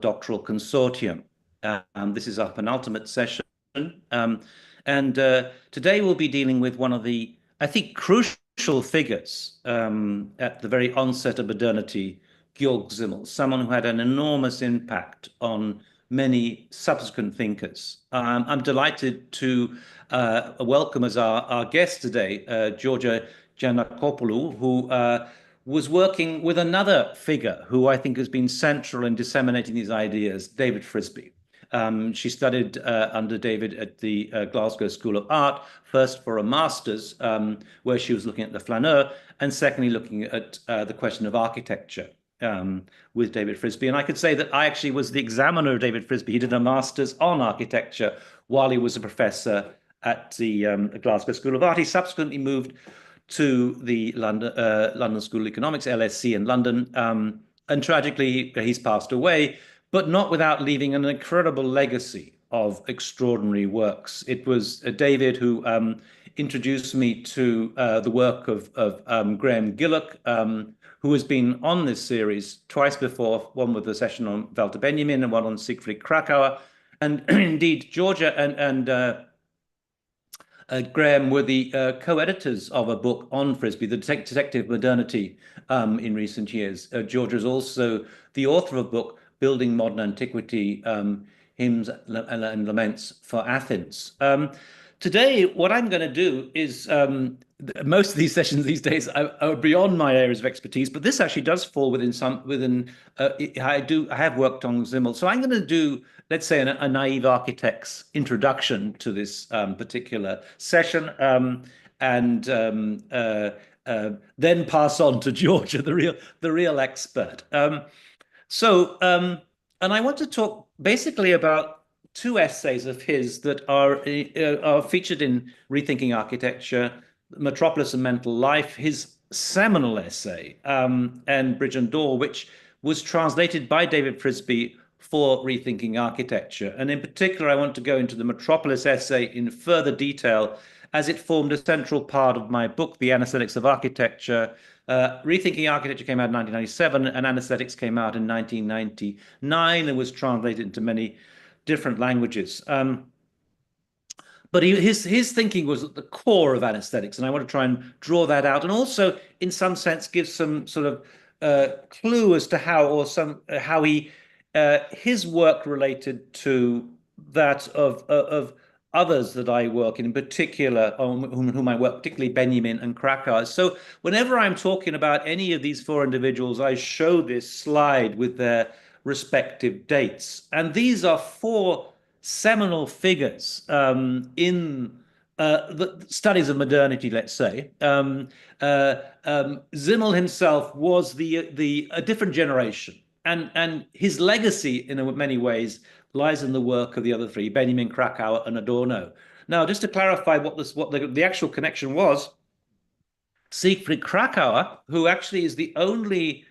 doctoral consortium. This is our penultimate session. And today we'll be dealing with one of the, I think, crucial figures at the very onset of modernity, Georg Simmel, someone who had an enormous impact on many subsequent thinkers. I'm delighted to welcome as our guest today, Georgia Giannakopoulou, who was working with another figure who I think has been central in disseminating these ideas, David Frisby. She studied under David at the Glasgow School of Art, first for a master's, where she was looking at the flaneur, and secondly, looking at the question of architecture with David Frisby. And I could say that I actually was the examiner of David Frisby. He did a master's on architecture while he was a professor at the Glasgow School of Art. He subsequently moved to the London School of Economics, LSE in London, and tragically he's passed away, but not without leaving an incredible legacy of extraordinary works. It was David who introduced me to the work of Graham Gillock, who has been on this series twice before, one with a session on Walter Benjamin and one on Siegfried Kracauer. And indeed, Georgia and Graham were the co-editors of a book on Frisby, The Detective Modernity, in recent years. Georgia is also the author of a book, Building Modern Antiquity, Hymns and Laments for Athens. Today, what I'm going to do is, most of these sessions these days are beyond my areas of expertise, but this actually does fall I have worked on Simmel. So I'm going to do, let's say, a naive architect's introduction to this particular session, and then pass on to Georgia, the real expert. And I want to talk basically about two essays of his that are featured in Rethinking Architecture, Metropolis and Mental Life, his seminal essay, and Bridge and Door, which was translated by David Frisby for Rethinking Architecture. And in particular, I want to go into the Metropolis essay in further detail, as it formed a central part of my book, The Anesthetics of Architecture. Rethinking Architecture came out in 1997, and Anesthetics came out in 1999 and was translated into many different languages. But his thinking was at the core of anesthetics, and I want to try and draw that out, and also, in some sense, give some sort of clue as to how his work related to that of others that I work in particular, on whom I work, particularly Benjamin and Kracauer. So whenever I'm talking about any of these four individuals, I show this slide with their respective dates. And these are four seminal figures in the studies of modernity, let's say. Simmel himself was a different generation, and his legacy, in many ways, lies in the work of the other three, Benjamin, Kracauer, and Adorno. Now, just to clarify what the actual connection was, Siegfried Kracauer, who actually is the only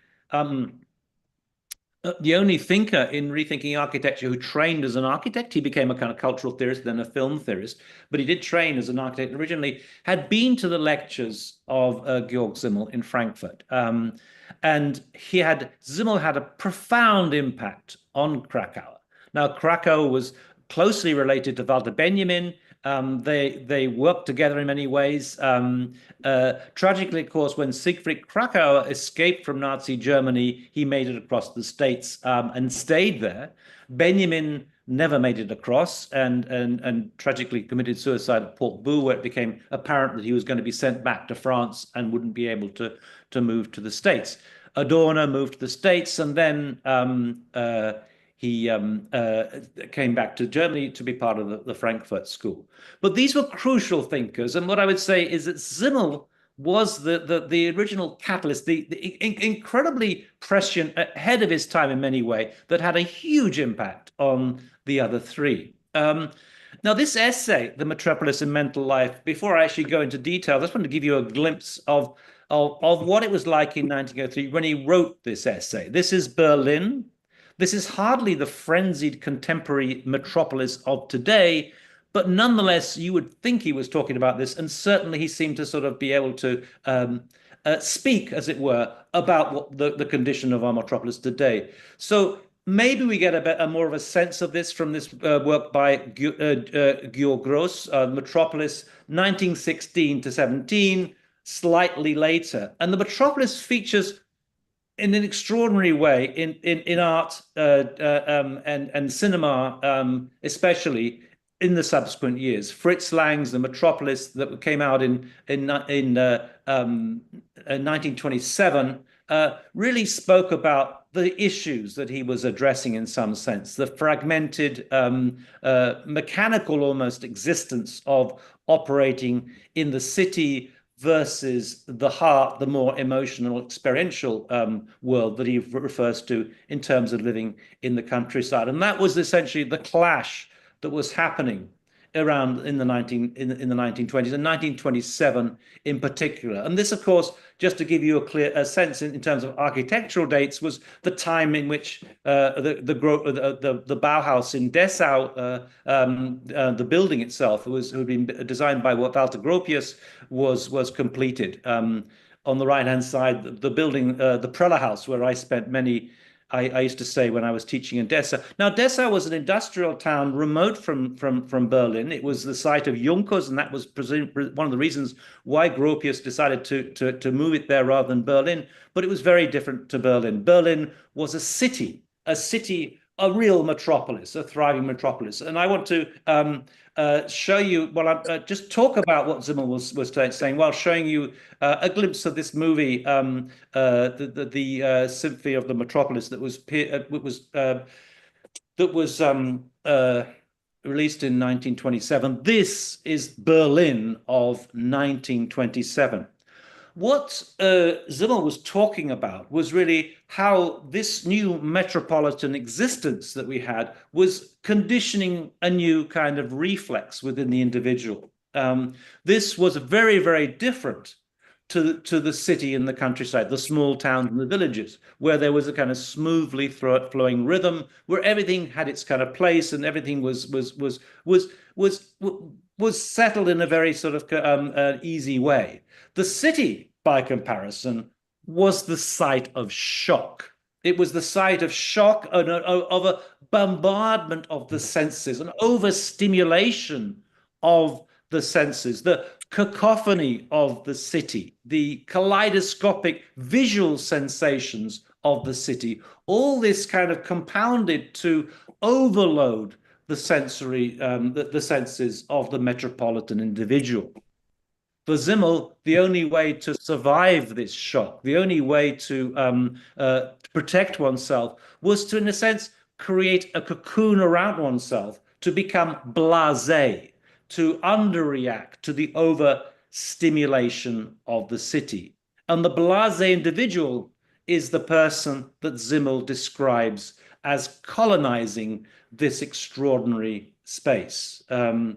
thinker in Rethinking Architecture who trained as an architect. He became a kind of cultural theorist, then a film theorist, but he did train as an architect originally, had been to the lectures of Georg Simmel in Frankfurt. And Simmel had a profound impact on Kracauer. Now, Kracauer was closely related to Walter Benjamin. They worked together in many ways. Tragically, of course, when Siegfried Kracauer escaped from Nazi Germany, he made it across the States and stayed there. Benjamin never made it across and tragically committed suicide at Port Boo, where it became apparent that he was going to be sent back to France and wouldn't be able to move to the States. Adorno moved to the States, and then he came back to Germany to be part of the Frankfurt School. But these were crucial thinkers. And what I would say is that Simmel was the original catalyst, the incredibly prescient, ahead of his time in many ways, that had a huge impact on the other three. Now, this essay, The Metropolis and Mental Life, before I actually go into detail, I just want to give you a glimpse of what it was like in 1903 when he wrote this essay. This is Berlin. This is hardly the frenzied contemporary metropolis of today, but nonetheless, you would think he was talking about this, and certainly he seemed to sort of be able to speak, as it were, about what the condition of our metropolis today. So maybe we get a more of a sense of this from this work by Georg Gross, Metropolis, 1916 to 17, slightly later. And the Metropolis features in an extraordinary way in art and cinema, especially in the subsequent years. Fritz Lang's The Metropolis that came out in 1927 really spoke about the issues that he was addressing in some sense, the fragmented, mechanical almost existence of operating in the city versus the heart, the more emotional, experiential world that he refers to in terms of living in the countryside. And that was essentially the clash that was happening around in the 1920s and 1927 in particular. And this, of course, just to give you a sense in terms of architectural dates, was the time in which the Bauhaus in Dessau, the building itself, had been designed by Walter Gropius, was completed. On the right-hand side, the building, the Preller House, where I spent I used to say when I was teaching in Dessau. Now, Dessau was an industrial town remote from Berlin. It was the site of Junkers, and that was one of the reasons why Gropius decided to move it there rather than Berlin. But it was very different to Berlin. Berlin was a city, a real metropolis, a thriving metropolis. And I want to show you, just talk about what Simmel was saying while showing you a glimpse of this movie, the Symphony of the Metropolis, that was released in 1927. This is Berlin of 1927. What Simmel was talking about was really how this new metropolitan existence that we had was conditioning a new kind of reflex within the individual. This was very, very different to the city and the countryside, the small towns and the villages, where there was a kind of smoothly flowing rhythm, where everything had its kind of place and everything was settled in a very sort of easy way. The city, by comparison, was the site of shock. It was the site of shock, of a bombardment of the senses, an overstimulation of the senses, the cacophony of the city, the kaleidoscopic visual sensations of the city. All this kind of compounded to overload the the senses of the metropolitan individual. For Simmel, the only way to survive this shock, the only way to protect oneself, was to, in a sense, create a cocoon around oneself, to become blasé, to underreact to the overstimulation of the city. And the blasé individual is the person that Simmel describes as colonizing this extraordinary space, a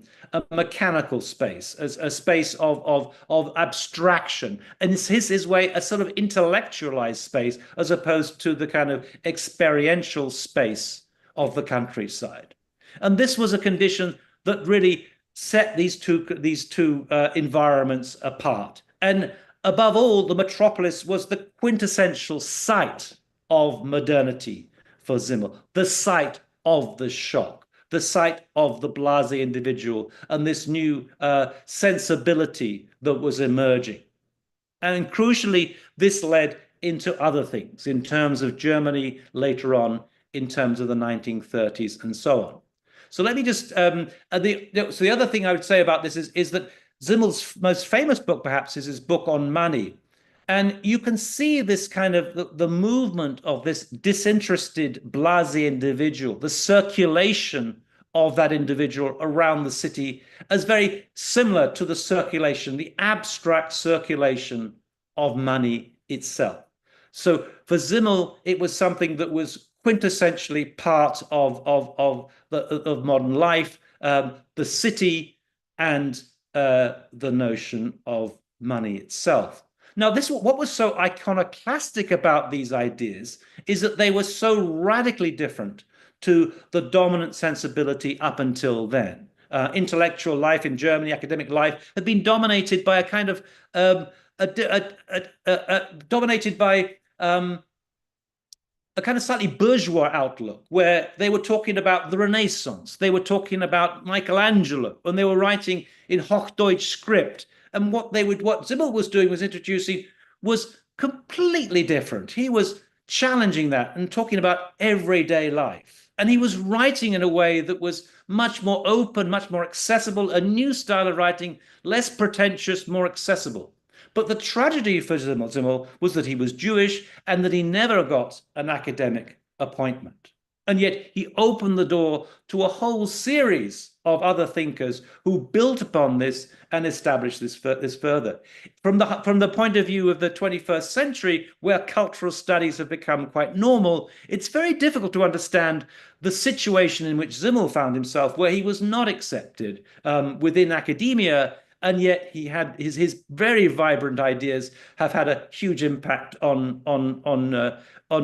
mechanical space, a space of abstraction. And it's his way, a sort of intellectualized space, as opposed to the kind of experiential space of the countryside. And this was a condition that really set these two environments apart. And above all, the metropolis was the quintessential site of modernity for Simmel, the site of the shock, the site of the blasé individual, and this new sensibility that was emerging. And crucially, this led into other things in terms of Germany later on, in terms of the 1930s and so on. So let me just, so the other thing I would say about this is that Simmel's most famous book, perhaps, is his book on money. And you can see this kind of the movement of this disinterested, blasé individual, the circulation of that individual around the city, as very similar to the circulation, the abstract circulation of money itself. So for Simmel, it was something that was quintessentially part of modern life, the city, and the notion of money itself. Now, what was so iconoclastic about these ideas is that they were so radically different to the dominant sensibility up until then. Intellectual life in Germany, academic life, had been dominated by a kind of dominated by a kind of slightly bourgeois outlook where they were talking about the Renaissance, they were talking about Michelangelo, and they were writing in Hochdeutsch script. And what Simmel was doing was introducing was completely different. He was challenging that and talking about everyday life. And he was writing in a way that was much more open, much more accessible, a new style of writing, less pretentious, more accessible. But the tragedy for Simmel was that he was Jewish and that he never got an academic appointment. And yet he opened the door to a whole series of other thinkers who built upon this and established this further. From the point of view of the 21st century, where cultural studies have become quite normal, it's very difficult to understand the situation in which Simmel found himself, where he was not accepted within academia, and yet he had his very vibrant ideas have had a huge impact on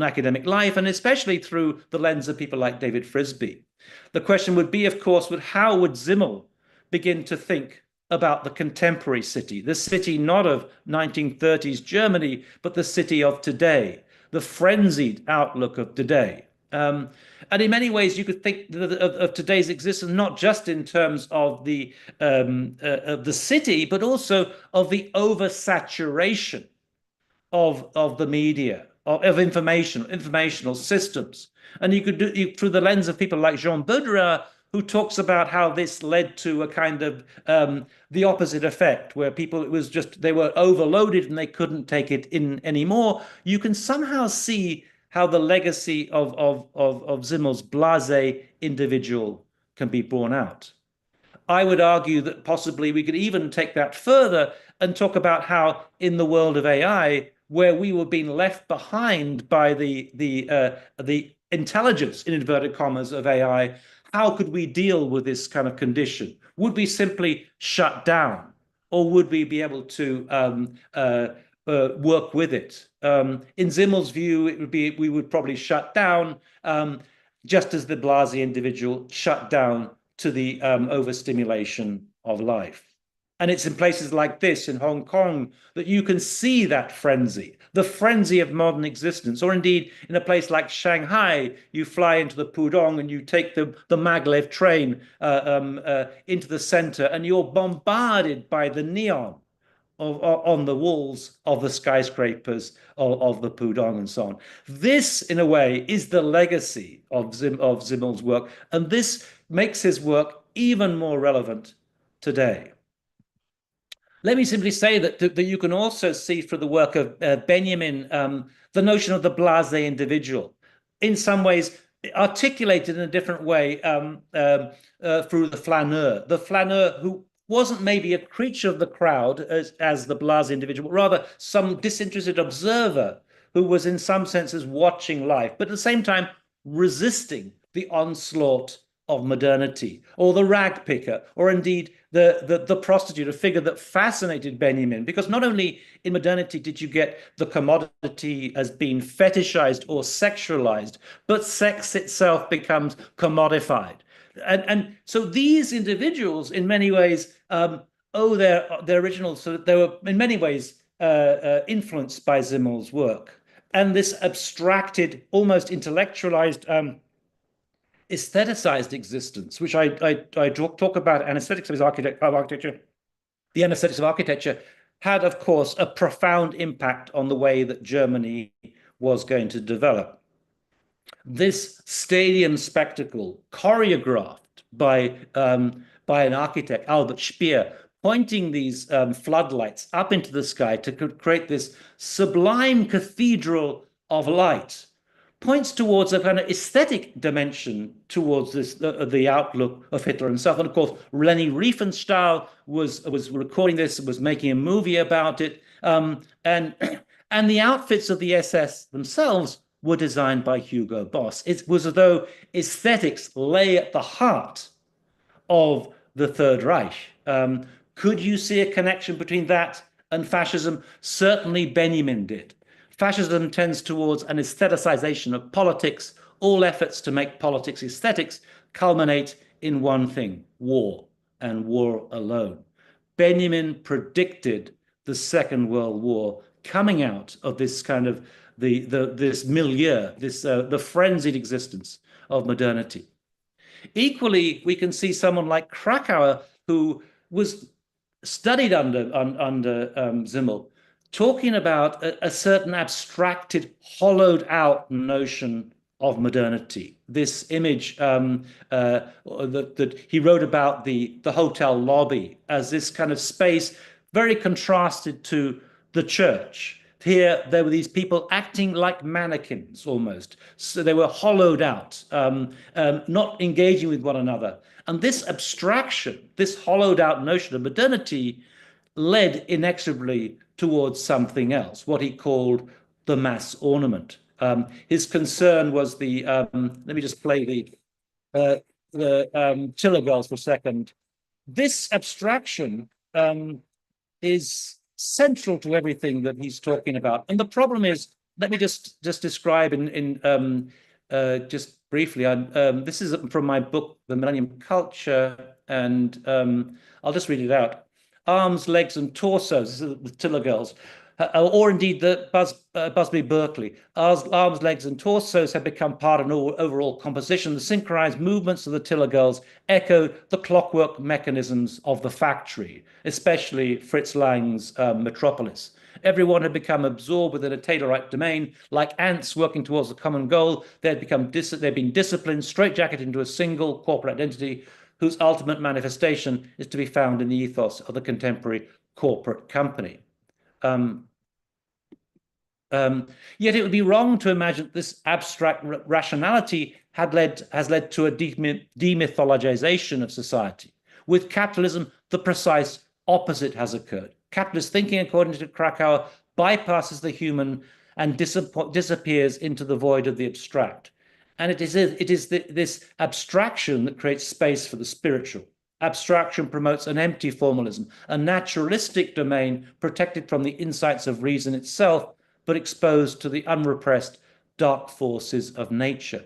academic life, and especially through the lens of people like David Frisby. The question would be, of course, how would Simmel begin to think about the contemporary city, the city not of 1930s Germany, but the city of today, the frenzied outlook of today. And in many ways, you could think of today's existence not just in terms of the city, but also of the oversaturation of the media, of informational systems. And you could do through the lens of people like Jean Baudrillard, who talks about how this led to a kind of the opposite effect, where people, it was just, they were overloaded and they couldn't take it in anymore. You can somehow see how the legacy of Simmel's blasé individual can be borne out. I would argue that possibly we could even take that further and talk about how in the world of AI, where we were being left behind by the intelligence, in inverted commas, of AI, how could we deal with this kind of condition? Would we simply shut down, or would we be able to work with it? In Simmel's view, it would be we would probably shut down, just as the Blasé individual shut down to the overstimulation of life. And it's in places like this, in Hong Kong, that you can see that frenzy, the frenzy of modern existence. Or indeed, in a place like Shanghai, you fly into the Pudong and you take the maglev train into the center, and you're bombarded by the neon on the walls of the skyscrapers of the Pudong and so on. This, in a way, is the legacy of Simmel's work, and this makes his work even more relevant today. Let me simply say that you can also see through the work of Benjamin the notion of the blasé individual, in some ways articulated in a different way through the flaneur who wasn't maybe a creature of the crowd as the blasé individual, but rather some disinterested observer who was in some senses watching life, but at the same time resisting the onslaught of modernity, or the rag picker, or indeed the prostitute, a figure that fascinated Benjamin, because not only in modernity did you get the commodity as being fetishized or sexualized, but sex itself becomes commodified. And so these individuals, in many ways, owe their original, so they were in many ways influenced by Simmel's work. And this abstracted, almost intellectualized, aestheticized existence, which I talk about, anesthetics of architecture, the anesthetics of architecture had, of course, a profound impact on the way that Germany was going to develop. This stadium spectacle, choreographed by an architect, Albert Speer, pointing these floodlights up into the sky to create this sublime cathedral of light, points towards a kind of aesthetic dimension towards this the outlook of Hitler himself. And of course, Leni Riefenstahl was recording this, was making a movie about it, and the outfits of the SS themselves were designed by Hugo Boss. It was as though aesthetics lay at the heart of the Third Reich. Could you see a connection between that and fascism? Certainly Benjamin did. Fascism tends towards an aestheticization of politics. All efforts to make politics aesthetics culminate in one thing: war, and war alone. Benjamin predicted the Second World War coming out of this kind of this milieu, this the frenzied existence of modernity. Equally, we can see someone like Krakauer, who was studied under Simmel, talking about a certain abstracted, hollowed out notion of modernity. This image that he wrote about the hotel lobby as this kind of space very contrasted to the church. Here, there were these people acting like mannequins almost. So they were hollowed out, not engaging with one another. And this abstraction, this hollowed out notion of modernity, led inexorably towards something else, what he called the mass ornament. His concern was let me just play the Tiller Girls for a second. This abstraction is central to everything that he's talking about. And the problem is, let me just describe just briefly. This is from my book, The Millennium Culture, and I'll just read it out. Arms, legs, and torsos. This is the Tiller Girls. Or indeed the Busby Berkeley. Arms, legs, and torsos have become part of an overall composition. The synchronized movements of the Tiller Girls echo the clockwork mechanisms of the factory, especially Fritz Lang's Metropolis. Everyone had become absorbed within a Taylorite domain, like ants working towards a common goal. They'd been disciplined, straitjacketed into a single corporate identity, whose ultimate manifestation is to be found in the ethos of the contemporary corporate company. Yet it would be wrong to imagine that this abstract rationality has led to a demythologization of society. With capitalism, the precise opposite has occurred. Capitalist thinking, according to Krakauer, bypasses the human and disappears into the void of the abstract. And it is this abstraction that creates space for the spiritual. Abstraction promotes an empty formalism, a naturalistic domain protected from the insights of reason itself, but exposed to the unrepressed dark forces of nature.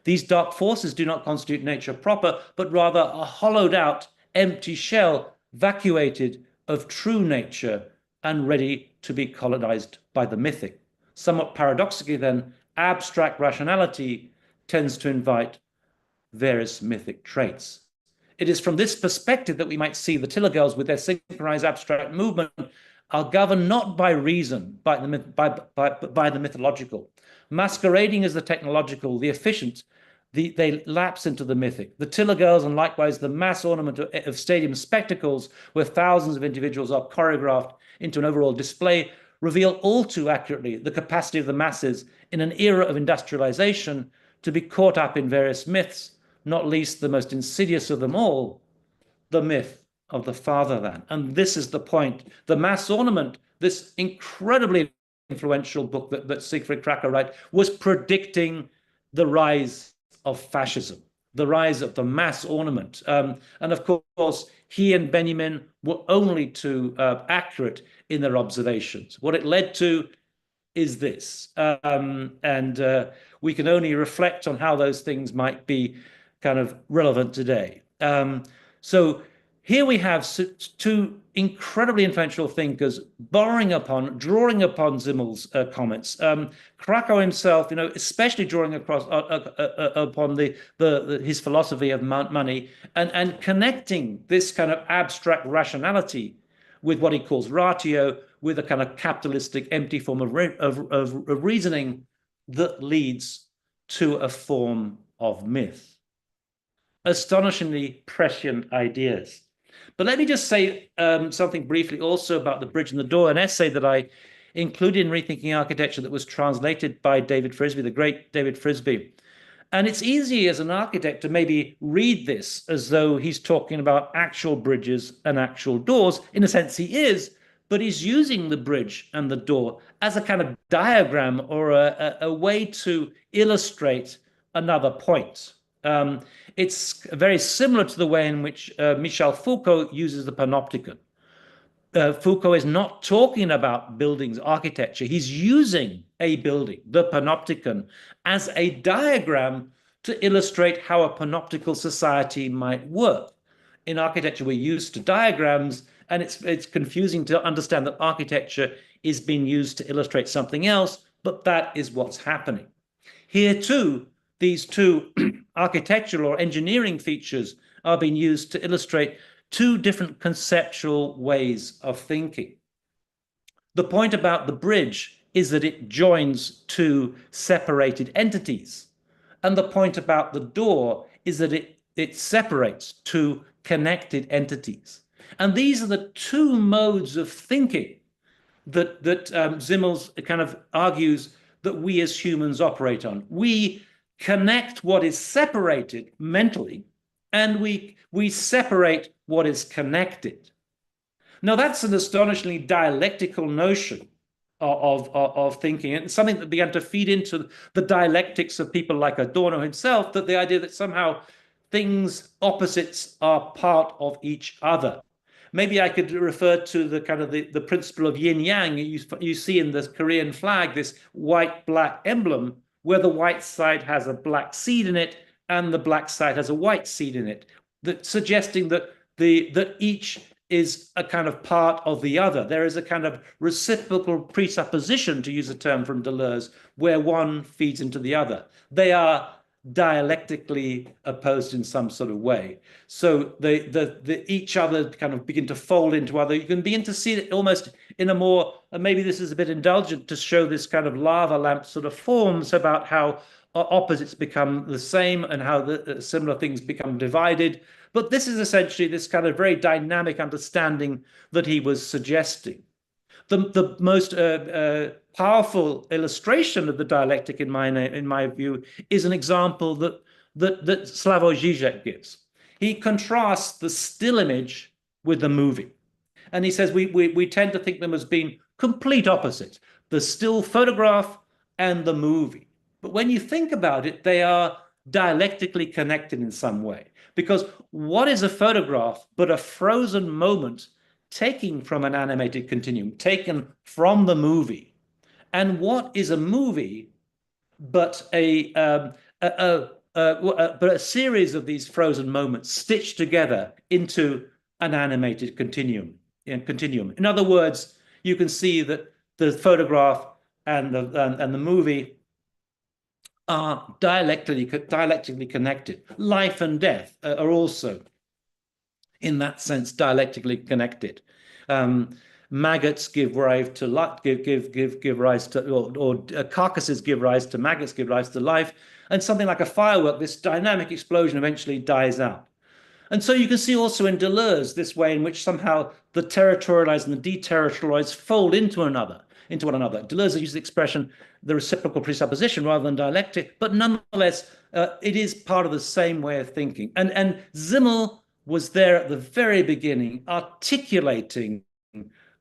These dark forces do not constitute nature proper, but rather a hollowed out, empty shell, vacuated of true nature and ready to be colonized by the mythic. Somewhat paradoxically, then, abstract rationality tends to invite various mythic traits. It is from this perspective that we might see the Tiller Girls, with their synchronized abstract movement, are governed not by reason, by the mythological. Masquerading as the technological, the efficient, they lapse into the mythic. The Tiller Girls, and likewise the mass ornament of stadium spectacles, where thousands of individuals are choreographed into an overall display, reveal all too accurately the capacity of the masses in an era of industrialization to be caught up in various myths, not least the most insidious of them all, the myth of the fatherland. And this is the point. The mass ornament, this incredibly influential book that Siegfried Kraka wrote, was predicting the rise of fascism, the rise of the mass ornament. And of course, he and Benjamin were only too accurate in their observations. What it led to is this. We can only reflect on how those things might be kind of relevant today. So here we have two incredibly influential thinkers drawing upon Simmel's comments. Krakow himself, especially drawing upon his philosophy of money and connecting this kind of abstract rationality with what he calls ratio, with a kind of capitalistic, empty form of reasoning that leads to a form of myth. Astonishingly prescient ideas. But let me just say something briefly also about The Bridge and the Door, an essay that I included in Rethinking Architecture that was translated by David Frisby, the great David Frisby. And it's easy as an architect to maybe read this as though he's talking about actual bridges and actual doors. In a sense, he is, but he's using the bridge and the door as a kind of diagram or a way to illustrate another point. It's very similar to the way in which Michel Foucault uses the panopticon. Foucault is not talking about buildings, architecture. He's using a building, the panopticon, as a diagram to illustrate how a panoptical society might work. In architecture, we're used to diagrams, and it's confusing to understand that architecture is being used to illustrate something else, but that is what's happening. Here too, these two architectural or engineering features are being used to illustrate two different conceptual ways of thinking. The point about the bridge is that it joins two separated entities. And the point about the door is that it separates two connected entities. And these are the two modes of thinking that Simmel kind of argues that we as humans operate on. We connect what is separated mentally, and we separate what is connected. Now, that's an astonishingly dialectical notion of thinking, and something that began to feed into the dialectics of people like Adorno himself, that the idea that somehow things, opposites, are part of each other. Maybe I could refer to the kind of the principle of yin yang. You see in the Korean flag this white-black emblem where the white side has a black seed in it and the black side has a white seed in it, that suggesting that that each is a kind of part of the other. There is a kind of reciprocal presupposition, to use a term from Deleuze, where one feeds into the other. They are dialectically opposed in some sort of way. So each other kind of begin to fold into other. You can begin to see it almost in a more, maybe this is a bit indulgent to show this kind of lava lamp sort of forms about how opposites become the same and how the similar things become divided. But this is essentially this kind of very dynamic understanding that he was suggesting. The most powerful illustration of the dialectic, in my view, is an example that Slavoj Žižek gives. He contrasts the still image with the movie, and he says we tend to think them as being complete opposites: the still photograph and the movie. But when you think about it, they are dialectically connected in some way. Because what is a photograph but a frozen moment taken from an animated continuum, taken from the movie? And what is a movie but a series of these frozen moments stitched together into an animated continuum? In other words, you can see that the photograph and the movie are dialectically connected. Life and death are also, in that sense, dialectically connected. Maggots give rise to life, give rise to, or carcasses give rise to maggots, give rise to life, and something like a firework, this dynamic explosion eventually dies out. And so you can see also in Deleuze this way in which somehow the territorialized and the deterritorialized fold into one another. Deleuze uses the expression the reciprocal presupposition rather than dialectic, but nonetheless, it is part of the same way of thinking. And Simmel was there at the very beginning, articulating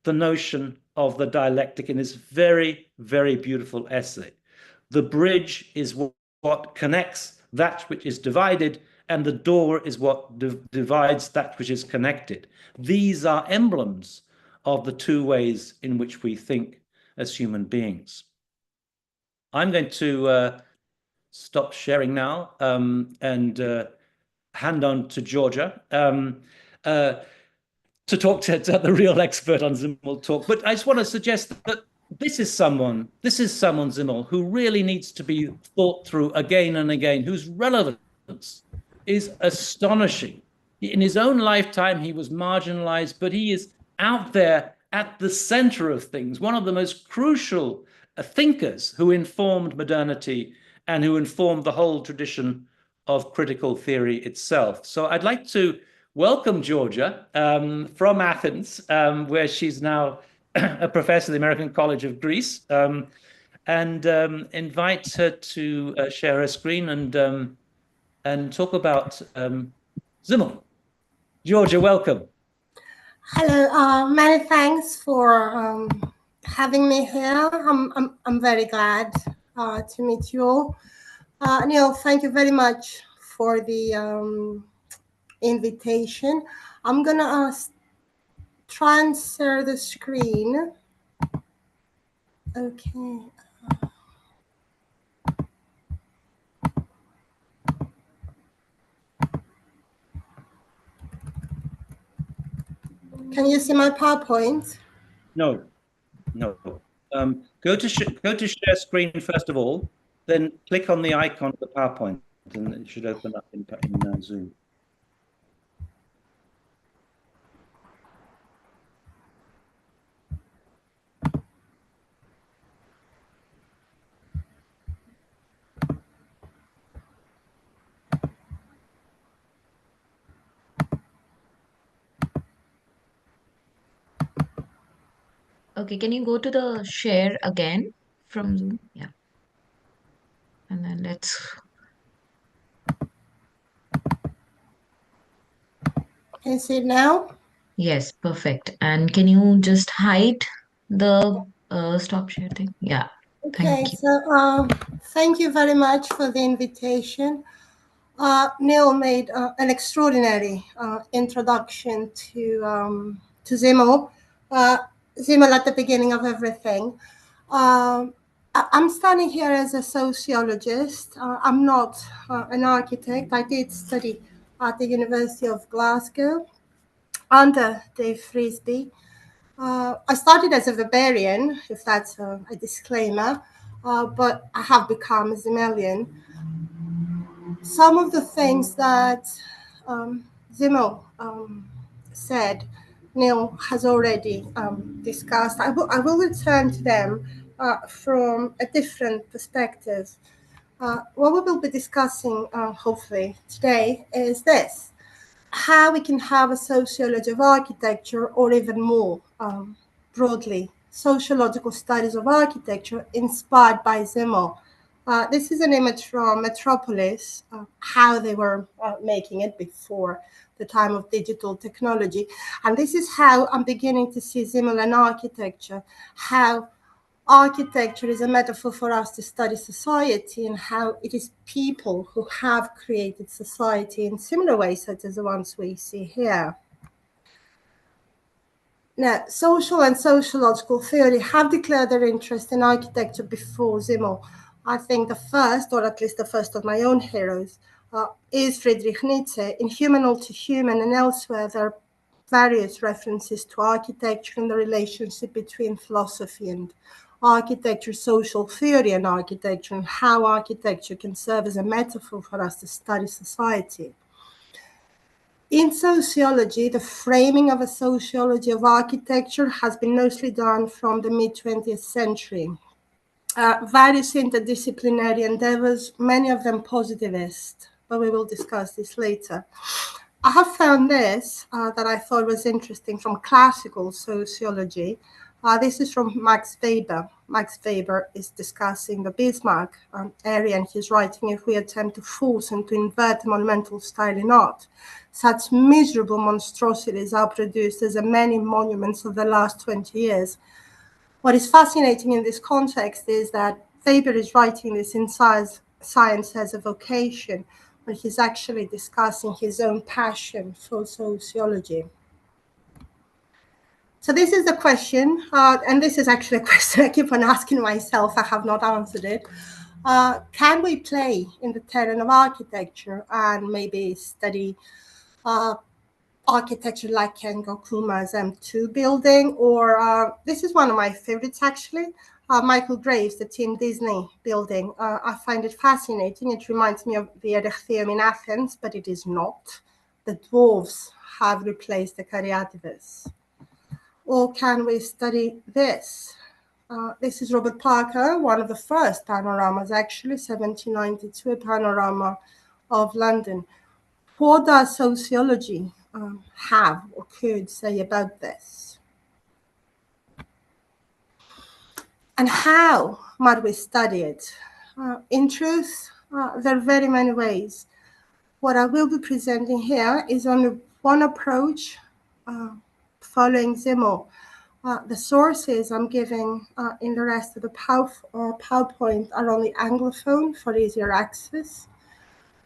the notion of the dialectic in his very, very beautiful essay. The bridge is what connects that which is divided, and the door is what divides that which is connected. These are emblems of the two ways in which we think as human beings. I'm going to stop sharing now and hand on to Georgia to talk to the real expert on Simmel talk. But I just want to suggest that this is someone Simmel who really needs to be thought through again and again, whose relevance is astonishing. In his own lifetime, he was marginalized, but he is out there at the center of things, one of the most crucial thinkers who informed modernity and who informed the whole tradition of critical theory itself. So I'd like to welcome Georgia from Athens, where she's now a professor at the American College of Greece, and invite her to share her screen and talk about Simmel. Georgia, welcome. Hello, many thanks for having me here. I'm very glad to meet you all. Neil, thank you very much for the invitation. I'm gonna transfer the screen. Okay. Can you see my PowerPoint? No. Go to share screen first of all, then click on the icon of the PowerPoint, and it should open up in Zoom. Okay, can you go to the share again from Zoom? Yeah. And then let's. Can you see it now? Yes, perfect. And can you just hide the stop share thing? Yeah. Okay, Thank you. so thank you very much for the invitation. Neil made an extraordinary introduction to Simmel. Simmel at the beginning of everything. I'm standing here as a sociologist. I'm not an architect. I did study at the University of Glasgow under Dave Frisby. I started as a Weberian, if that's a disclaimer, but I have become a Simmelian. Some of the things that Simmel said, Neil has already discussed. I will return to them from a different perspective. What we will be discussing, hopefully, today is this: how we can have a sociology of architecture, or even more broadly, sociological studies of architecture inspired by Simmel. This is an image from Metropolis, how they were making it before the time of digital technology. And this is how I'm beginning to see Simmel in architecture, how architecture is a metaphor for us to study society, and how it is people who have created society in similar ways, such as the ones we see here. Now, social and sociological theory have declared their interest in architecture before Simmel. I think the first, or at least the first of my own heroes, is Friedrich Nietzsche. In Human All Too Human and elsewhere, there are various references to architecture and the relationship between philosophy and architecture, social theory and architecture, and how architecture can serve as a metaphor for us to study society. In sociology, the framing of a sociology of architecture has been mostly done from the mid-20th century. Various interdisciplinary endeavors, many of them positivist, but we will discuss this later. I have found this that I thought was interesting from classical sociology. This is from Max Weber. Max Weber is discussing the Bismarck area, and he's writing, if we attempt to force and to invert the monumental style in art, such miserable monstrosities are produced as the many monuments of the last 20 years. What is fascinating in this context is that Weber is writing this in Science as a Vocation, where he's actually discussing his own passion for sociology. So this is the question, and this is actually a question I keep on asking myself. I have not answered it. Can we play in the terrain of architecture and maybe study architecture like Ken Gokuma's M2 building? Or this is one of my favorites, actually. Michael Graves, the Team Disney building. I find it fascinating. It reminds me of the Erechtheum in Athens, but it is not. The dwarves have replaced the Caryatides. Or can we study this? This is Robert Parker, one of the first panoramas, actually, 1792, a panorama of London. What does sociology have or could say about this? And how might we study it? In truth, there are very many ways. What I will be presenting here is only one approach following Simmel. The sources I'm giving in the rest of the PowerPoint are only Anglophone for easier access,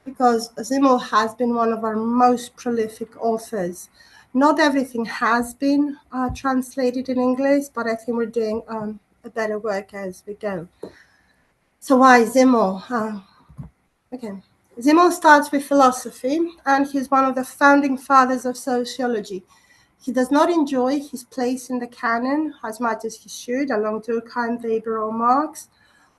because Simmel has been one of our most prolific authors. Not everything has been translated in English, but I think we're doing a better work as we go. So why Simmel? Okay. Simmel starts with philosophy, and he's one of the founding fathers of sociology. He does not enjoy his place in the canon as much as he should, along Durkheim, Weber, or Marx,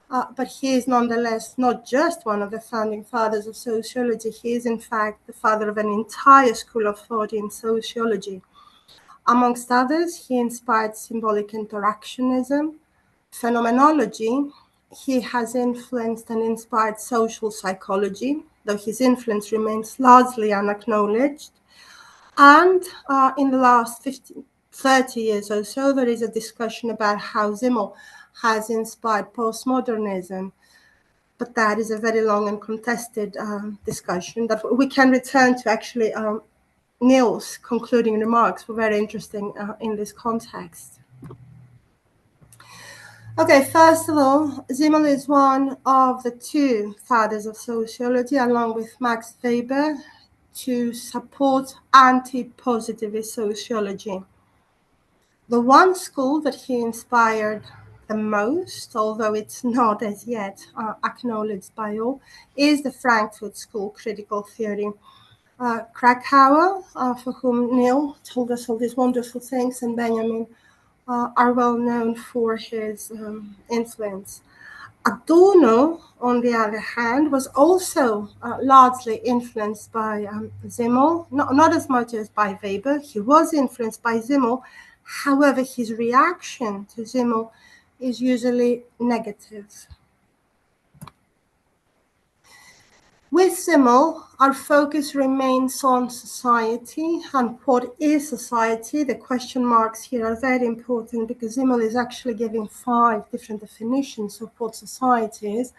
but he is nonetheless not just one of the founding fathers of sociology. He is, in fact, the father of an entire school of thought in sociology. Amongst others, he inspired symbolic interactionism, phenomenology. He has influenced and inspired social psychology, though his influence remains largely unacknowledged. And in the last 30 years or so, there is a discussion about how Simmel has inspired postmodernism. But that is a very long and contested discussion that we can return to. Actually, Neil's concluding remarks were very interesting in this context. Okay, first of all, Simmel is one of the two fathers of sociology, along with Max Weber, to support anti-positivist sociology. The one school that he inspired the most, although it's not as yet acknowledged by all, is the Frankfurt School critical theory. Krakauer, for whom Neil told us all these wonderful things, and Benjamin are well known for his influence. Adorno, on the other hand, was also largely influenced by Simmel, not as much as by Weber. He was influenced by Simmel. However, his reaction to Simmel is usually negative. With Simmel, our focus remains on society and what is society. The question marks here are very important because Simmel is actually giving 5 different definitions of what society is.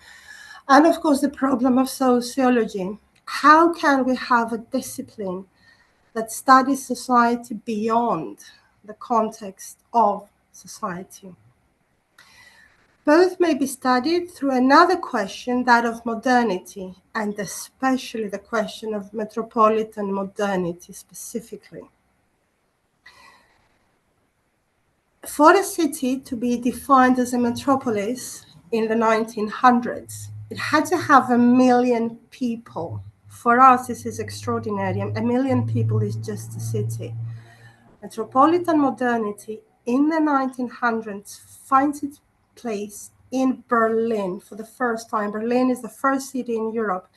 And of course, the problem of sociology. How can we have a discipline that studies society beyond the context of society? Both may be studied through another question, that of modernity, and especially the question of metropolitan modernity specifically. For a city to be defined as a metropolis in the 1900s, it had to have 1 million people. For us, this is extraordinary. 1 million people is just a city. Metropolitan modernity in the 1900s finds its place in Berlin for the first time. Berlin is the first city in Europe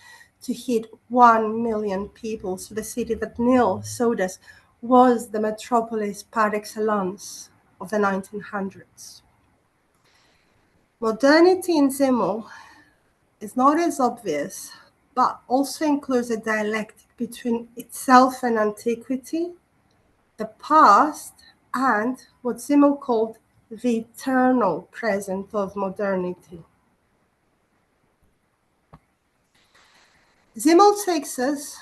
to hit 1 million people. So the city that Neil showed us was the metropolis par excellence of the 1900s. Modernity in Simmel is not as obvious, but also includes a dialectic between itself and antiquity, the past, and what Simmel called the eternal present of modernity. Simmel takes us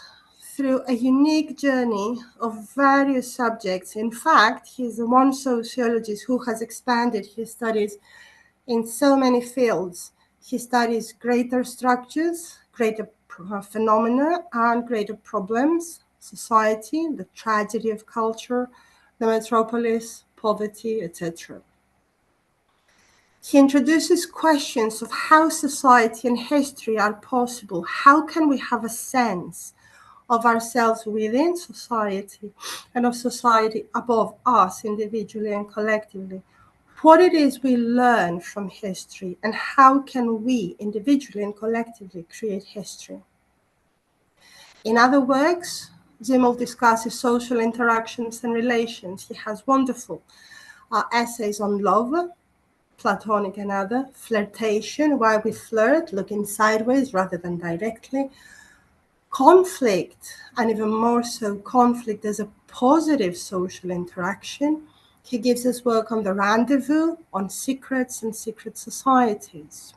through a unique journey of various subjects. In fact, he's the one sociologist who has expanded his studies in so many fields. He studies greater structures, greater phenomena, and greater problems, society, the tragedy of culture, the metropolis, poverty, etc. He introduces questions of how society and history are possible. How can we have a sense of ourselves within society and of society above us individually and collectively? What it is we learn from history, and how can we individually and collectively create history? In other works, Simmel discusses social interactions and relations. He has wonderful essays on love, platonic and other, flirtation, why we flirt, looking sideways rather than directly, conflict, and even more so, conflict as a positive social interaction. He gives us work on the rendezvous, on secrets and secret societies.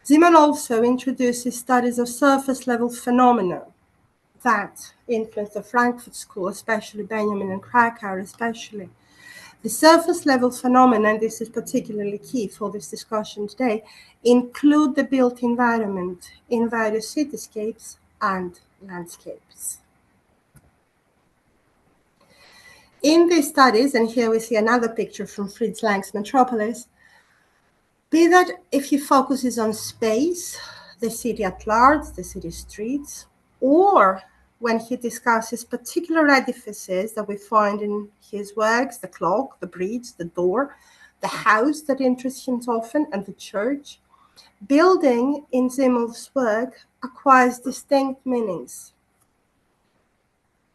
Simmel also introduces studies of surface-level phenomena that influence the Frankfurt School, especially Benjamin and Krakauer especially. The surface-level phenomena, and this is particularly key for this discussion today, include the built environment in various cityscapes and landscapes. In these studies, and here we see another picture from Fritz Lang's Metropolis, be that if he focuses on space, the city at large, the city streets, or when he discusses particular edifices that we find in his works, the clock, the bridge, the door, the house that interests him often, and the church. Building in Simmel's work acquires distinct meanings.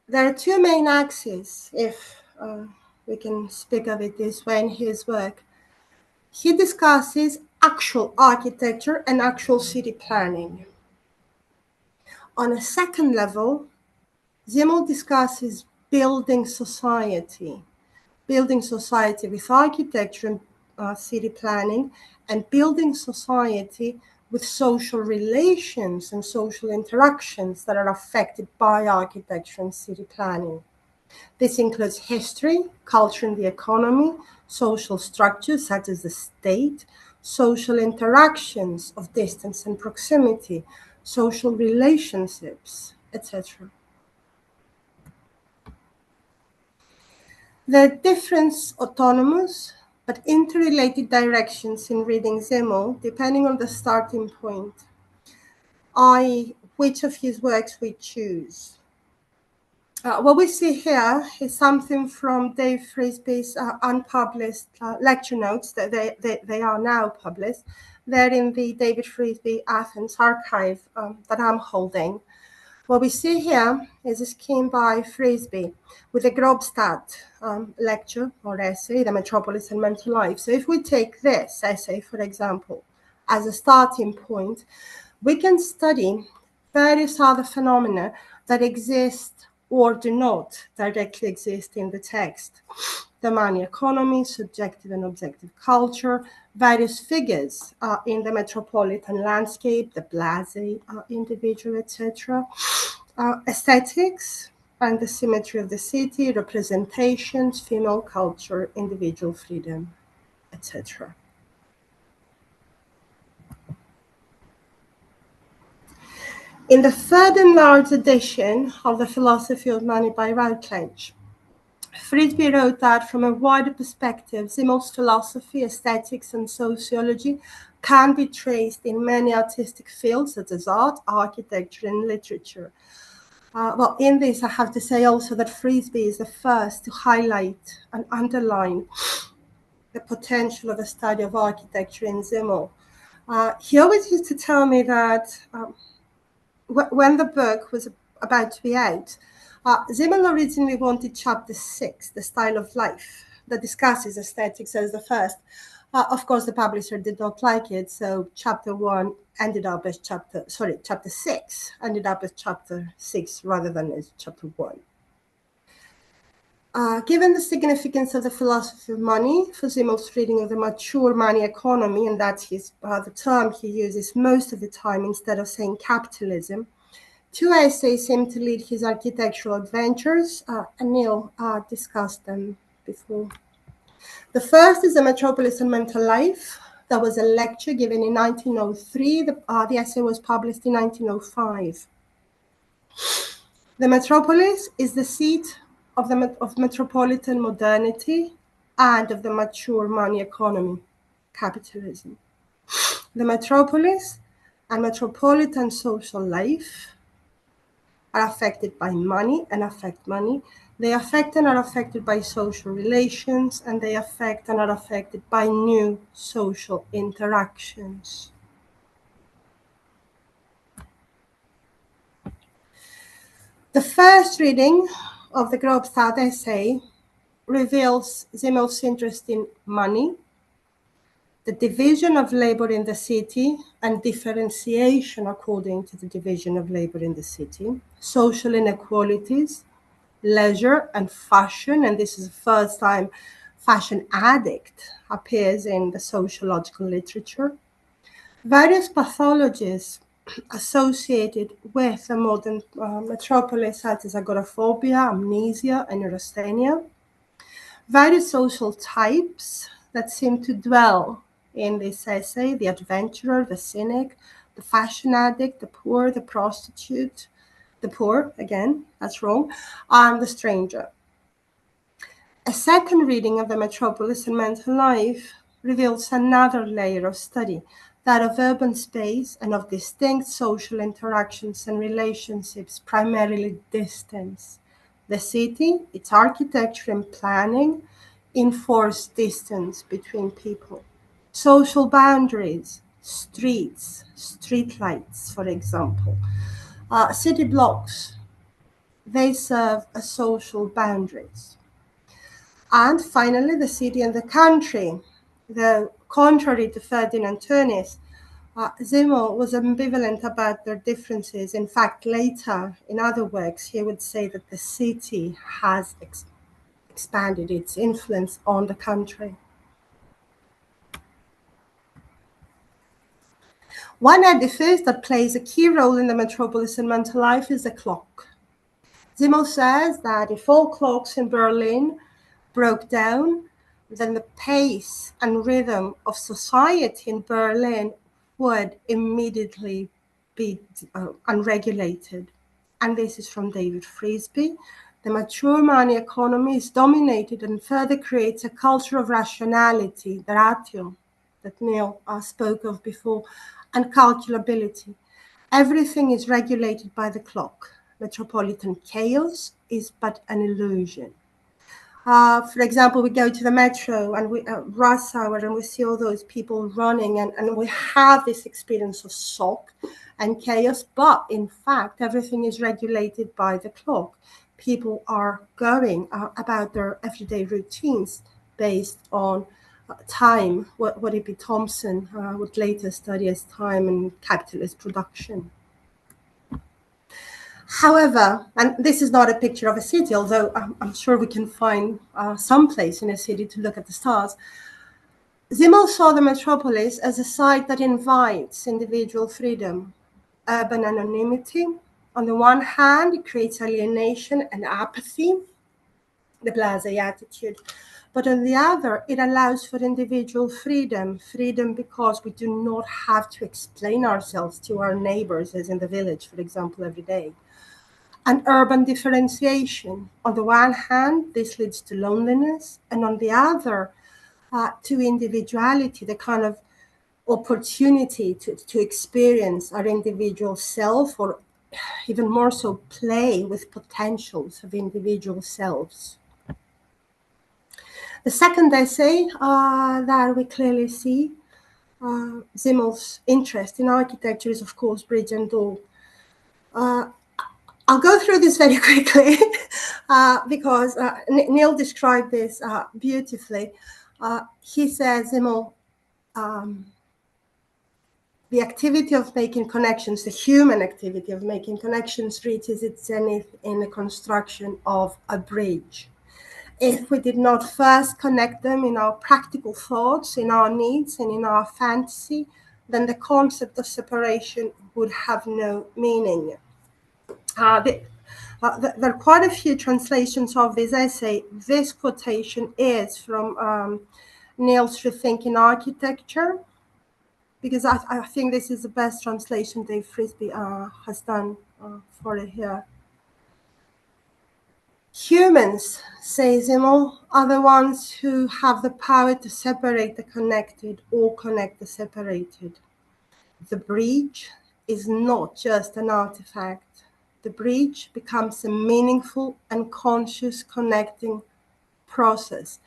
There are two main axes, if we can speak of it this way, in his work. He discusses actual architecture and actual city planning. On a second level, Simmel discusses building society with architecture and city planning, and building society with social relations and social interactions that are affected by architecture and city planning. This includes history, culture and the economy, social structures such as the state, social interactions of distance and proximity, social relationships, etc. There are different autonomous but interrelated directions in reading Simmel, depending on the starting point, i.e., which of his works we choose. What we see here is something from Dave Frisby's unpublished lecture notes. That they are now published. They're in the David Frisby Athens archive that I'm holding. What we see here is a scheme by Frisby with a Grobstadt lecture or essay, The Metropolis and Mental Life. So if we take this essay, for example, as a starting point, we can study various other phenomena that exist or do not directly exist in the text. The money economy, subjective and objective culture, various figures in the metropolitan landscape, the blasé individual, etc. Aesthetics and the symmetry of the city, representations, female culture, individual freedom, etc. In the third and large edition of The Philosophy of Money by Routledge, Frisby wrote that from a wider perspective, Simmel's philosophy, aesthetics, and sociology can be traced in many artistic fields such as art, architecture, and literature. Well, in this, I have to say also that Frisby is the first to highlight and underline the potential of a study of architecture in Simmel. He always used to tell me that when the book was about to be out, Simmel originally wanted chapter 6, The Style of Life, that discusses aesthetics as the first. Of course, the publisher did not like it, so chapter 6 ended up as chapter 6 rather than as chapter 1. Given the significance of the philosophy of money for Simmel's reading of the mature money economy, and that's the term he uses most of the time instead of saying capitalism, two essays seem to lead his architectural adventures, and Neil discussed them before. The first is The Metropolis and Mental Life. That was a lecture given in 1903. The essay was published in 1905. The Metropolis is the seat of metropolitan modernity and of the mature money economy, capitalism. The metropolis and metropolitan social life are affected by money and affect money. They affect and are affected by social relations, and they affect and are affected by new social interactions. The first reading of the Grobstadt essay reveals Simmel's interest in money, the division of labor in the city and differentiation according to the division of labor in the city, social inequalities, leisure and fashion, and this is the first time fashion addict appears in the sociological literature, various pathologies associated with the modern metropolis, such as agoraphobia, amnesia, and neurasthenia, various social types that seem to dwell in this essay: the adventurer, the cynic, the fashion addict, the poor, the prostitute, the poor, again, that's wrong, and the stranger. A second reading of the Metropolis and Mental Life reveals another layer of study, that of urban space and of distinct social interactions and relationships, primarily distance. The city, its architecture and planning, enforce distance between people. Social boundaries, streets, streetlights, for example, city blocks, they serve as social boundaries. And finally, the city and the country. Though contrary to Ferdinand Tönnies, Simmel was ambivalent about their differences. In fact, later in other works, he would say that the city has expanded its influence on the country. One edifice that plays a key role in the metropolitan mental life is the clock. Simmel says that if all clocks in Berlin broke down, then the pace and rhythm of society in Berlin would immediately be unregulated. And this is from David Frisby. The mature money economy is dominated and further creates a culture of rationality, the ratio that Neil spoke of before, and calculability. Everything is regulated by the clock. Metropolitan chaos is but an illusion. For example, we go to the metro and we rush hour and we see all those people running and we have this experience of shock and chaos, but in fact, everything is regulated by the clock. People are going about their everyday routines based on time, what E.P. Thompson would later study as time and capitalist production. However, and this is not a picture of a city, although I'm sure we can find some place in a city to look at the stars. Simmel saw the metropolis as a site that invites individual freedom, urban anonymity. On the one hand, it creates alienation and apathy, the blasé attitude. But on the other, it allows for individual freedom because we do not have to explain ourselves to our neighbors, as in the village, for example, every day. And urban differentiation. On the one hand, this leads to loneliness, and on the other, to individuality, the kind of opportunity to experience our individual self, or even more so, play with potentials of individual selves. The second essay that we clearly see Simmel's interest in architecture is, of course, Bridge and Door. I'll go through this very quickly because Neil described this beautifully. He says, Simmel, the activity of making connections, the human activity of making connections reaches its zenith in the construction of a bridge. If we did not first connect them in our practical thoughts, in our needs, and in our fantasy, then the concept of separation would have no meaning. There are quite a few translations of this essay. This quotation is from Neil's Rethinking Architecture, because I think this is the best translation Dave Frisby has done for it here. Humans, says Simmel, are the ones who have the power to separate the connected or connect the separated. The bridge is not just an artifact. The bridge becomes a meaningful and conscious connecting process.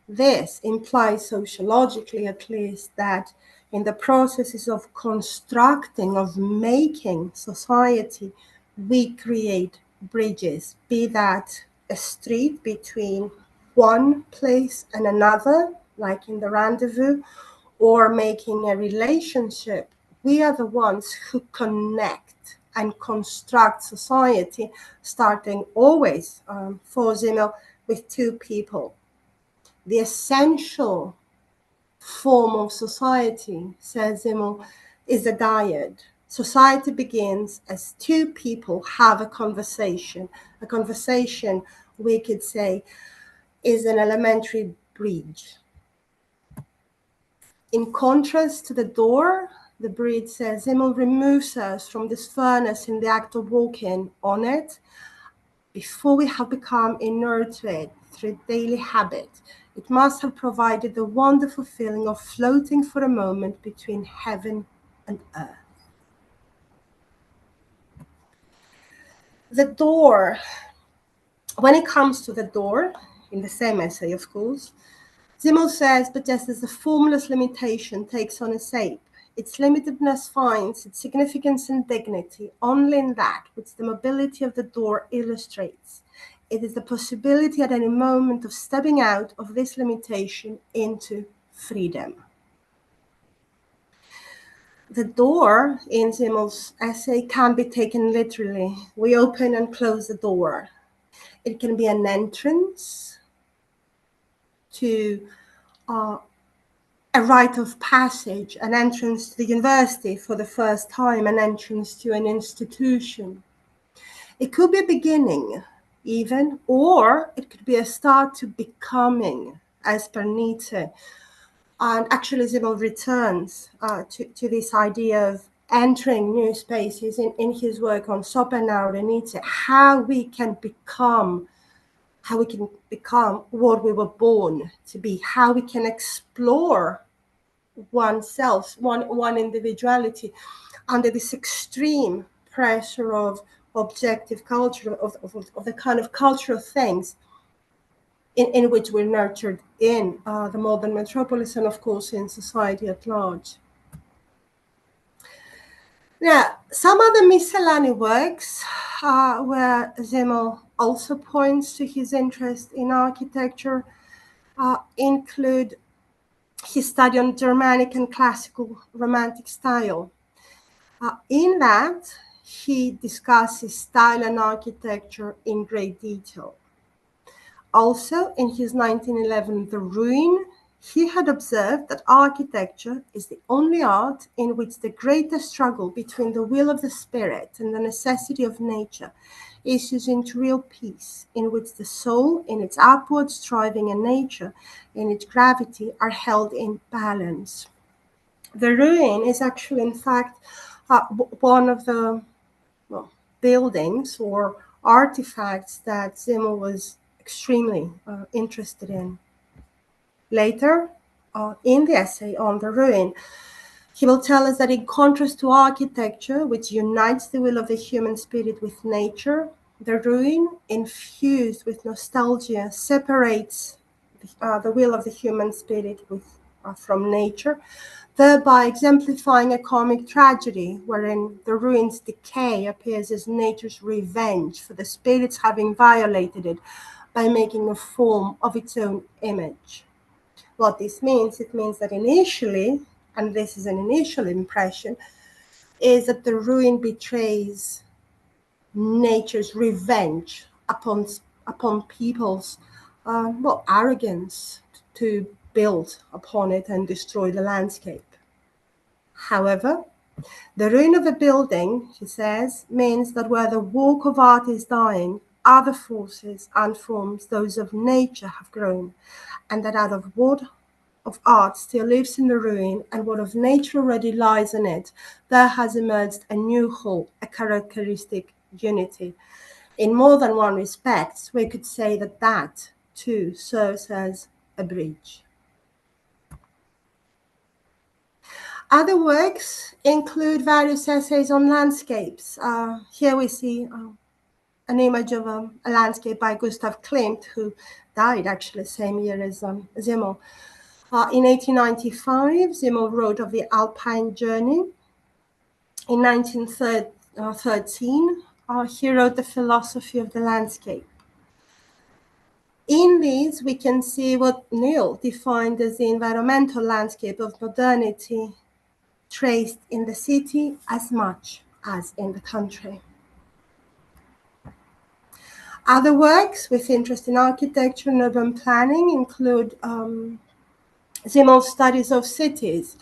This implies, sociologically at least, that in the processes of constructing, of making society, we create bridges, be that a street between one place and another, like in the Rendezvous, or making a relationship. We are the ones who connect and construct society, starting always, for Simmel, with two people. The essential form of society, says Simmel, is a dyad. Society begins as two people have a conversation. A conversation, we could say, is an elementary bridge. In contrast to the door, the bridge, says Simmel, removes us from this furnace in the act of walking on it before we have become inert to it through daily habit. It must have provided the wonderful feeling of floating for a moment between heaven and earth. The door. When it comes to the door, in the same essay, of course, Simmel says, but just as the formless limitation takes on a shape, its limitedness finds its significance and dignity only in that which the mobility of the door illustrates. It is the possibility at any moment of stepping out of this limitation into freedom. The door in Simmel's essay can be taken literally. We open and close the door. It can be an entrance to a rite of passage, an entrance to the university for the first time, an entrance to an institution. It could be a beginning, even, or it could be a start to becoming, as per Nietzsche. And actually, Simmel returns to this idea of entering new spaces in his work on Schopenhauer and Nietzsche, how we can become what we were born to be, how we can explore oneself, one individuality under this extreme pressure of objective culture, of the kind of cultural things in which we're nurtured in the modern metropolis and, of course, in society at large. Now, some other miscellaneous works where Simmel also points to his interest in architecture include his study on Germanic and classical romantic style. In that, he discusses style and architecture in great detail. Also, in his 1911 The Ruin, he had observed that architecture is the only art in which the greatest struggle between the will of the spirit and the necessity of nature issues into real peace, in which the soul, in its upward striving, and nature, in its gravity, are held in balance. The Ruin is actually, in fact, one of the buildings or artifacts that Simmel was extremely interested in. Later, in the essay on The Ruin, he will tell us that in contrast to architecture, which unites the will of the human spirit with nature, The Ruin, infused with nostalgia, separates the will of the human spirit from nature, thereby exemplifying a comic tragedy wherein the ruin's decay appears as nature's revenge for the spirits having violated it by making a form of its own image. What this means, it means that initially, and this is an initial impression, is that the ruin betrays nature's revenge upon people's arrogance to build upon it and destroy the landscape. However, the ruin of a building, he says, means that where the work of art is dying, other forces and forms, those of nature, have grown, and that out of what of art still lives in the ruin and what of nature already lies in it, there has emerged a new whole, a characteristic unity. In more than one respect, we could say that too serves as a bridge. Other works include various essays on landscapes. Here we see an image of a landscape by Gustav Klimt, who died actually the same year as Simmel. In 1895, Simmel wrote of the Alpine journey. In 1913, he wrote The Philosophy of the Landscape. In these, we can see what Neil defined as the environmental landscape of modernity, traced in the city as much as in the country. Other works with interest in architecture and urban planning include Simmel's studies of cities,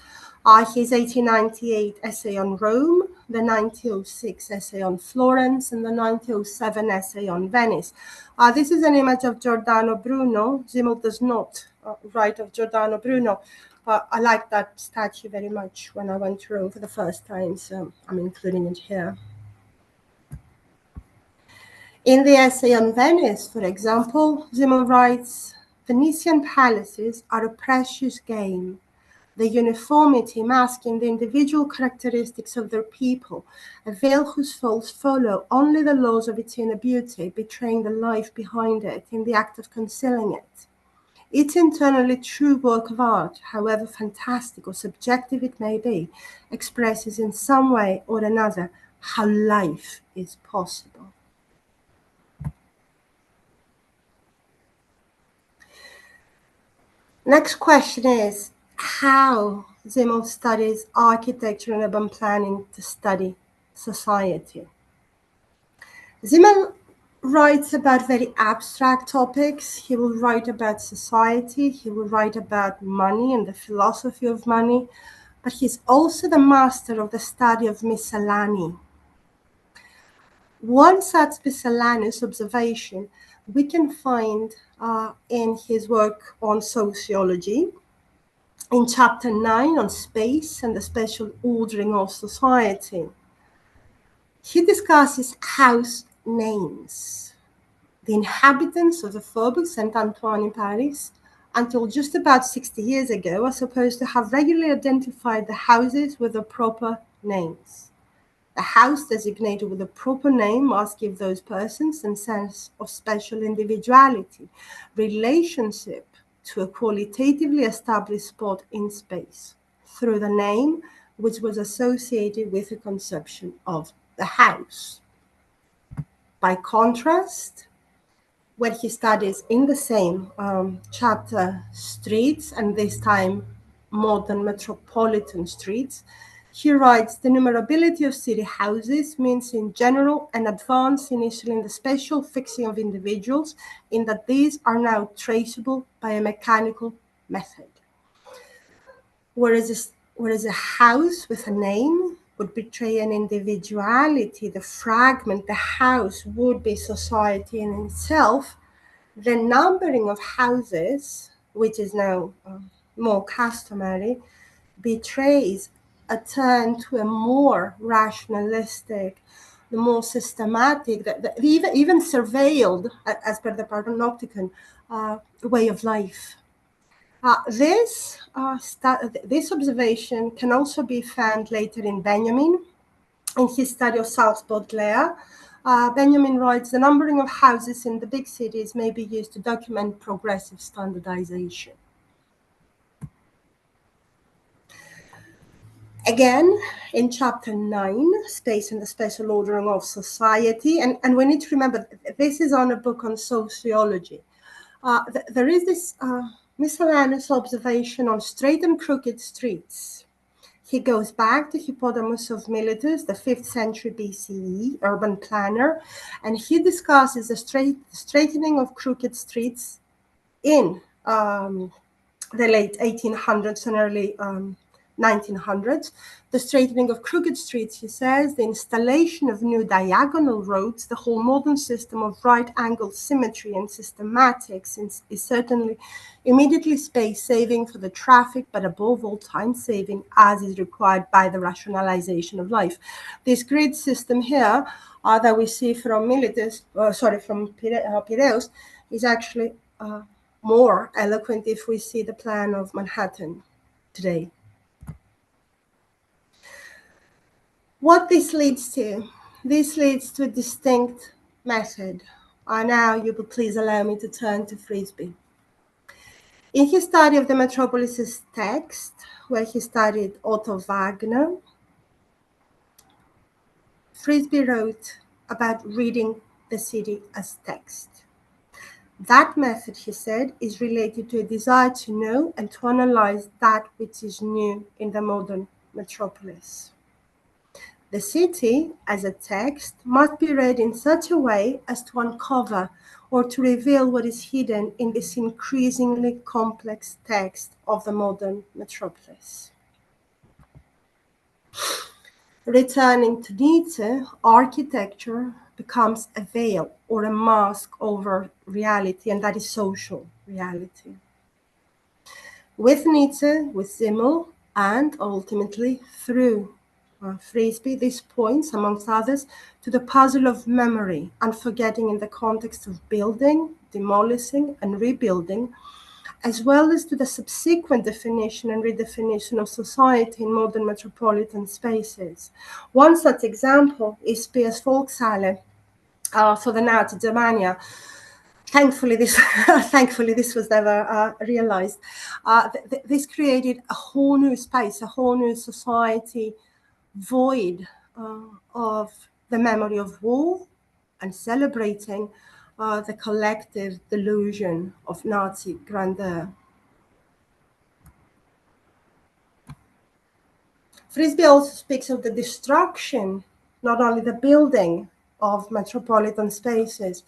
his 1898 essay on Rome, the 1906 essay on Florence, and the 1907 essay on Venice. This is an image of Giordano Bruno. Simmel does not write of Giordano Bruno. I like that statue very much when I went to Rome for the first time, so I'm including it here. In the essay on Venice, for example, Simmel writes, Venetian palaces are a precious game. The uniformity masking the individual characteristics of their people, a veil whose folds follow only the laws of its inner beauty, betraying the life behind it in the act of concealing it. Its internally true work of art, however fantastic or subjective it may be, expresses in some way or another how life is possible. Next question is, how Simmel studies architecture and urban planning to study society. Simmel writes about very abstract topics. He will write about society, he will write about money and the philosophy of money, but he's also the master of the study of miscellany. One such miscellaneous observation we can find in his work on sociology, in chapter 9 on space and the special ordering of society. He discusses house names. The inhabitants of the Faubourg Saint-Antoine in Paris, until just about 60 years ago, are supposed to have regularly identified the houses with the proper names. The house designated with a proper name must give those persons a sense of special individuality, relationship to a qualitatively established spot in space, through the name which was associated with the conception of the house. By contrast, when he studies in the same chapter streets, and this time modern metropolitan streets, he writes, the numerability of city houses means in general an advance initially in the spatial fixing of individuals, in that these are now traceable by a mechanical method. Whereas a house with a name would betray an individuality, the fragment, the house would be society in itself. The numbering of houses, which is now more customary, betrays a turn to a more rationalistic, the more systematic, even surveilled, as per the Panopticon, way of life. This observation can also be found later in Benjamin, in his study of South Baudelaire. Benjamin writes, the numbering of houses in the big cities may be used to document progressive standardization. Again, in chapter 9, Space and the Special Ordering of Society, and we need to remember, this is on a book on sociology. There is this miscellaneous observation on straight and crooked streets. He goes back to Hippodamus of Miletus, the 5th century BCE, urban planner, and he discusses the straightening of crooked streets in the late 1800s and early 1900s. The straightening of crooked streets, he says, the installation of new diagonal roads, the whole modern system of right-angle symmetry and systematics is certainly immediately space-saving for the traffic, but above all time-saving, as is required by the rationalization of life. This grid system here that we see from Piraeus, is actually more eloquent if we see the plan of Manhattan today. What this leads to? This leads to a distinct method. Now you will please allow me to turn to Frisby. In his study of the Metropolis' text, where he studied Otto Wagner, Frisby wrote about reading the city as text. That method, he said, is related to a desire to know and to analyze that which is new in the modern metropolis. The city, as a text, must be read in such a way as to uncover or to reveal what is hidden in this increasingly complex text of the modern metropolis. Returning to Nietzsche, architecture becomes a veil or a mask over reality, and that is social reality. With Nietzsche, with Simmel, and ultimately through Frisby, this points, amongst others, to the puzzle of memory and forgetting in the context of building, demolishing, and rebuilding, as well as to the subsequent definition and redefinition of society in modern metropolitan spaces. One such example is Speer's Volkshalle for the Nazi Germania. Thankfully, this was never realized. This created a whole new space, a whole new society, void of the memory of war and celebrating the collective delusion of Nazi grandeur. Frisby also speaks of the destruction, not only the building of metropolitan spaces.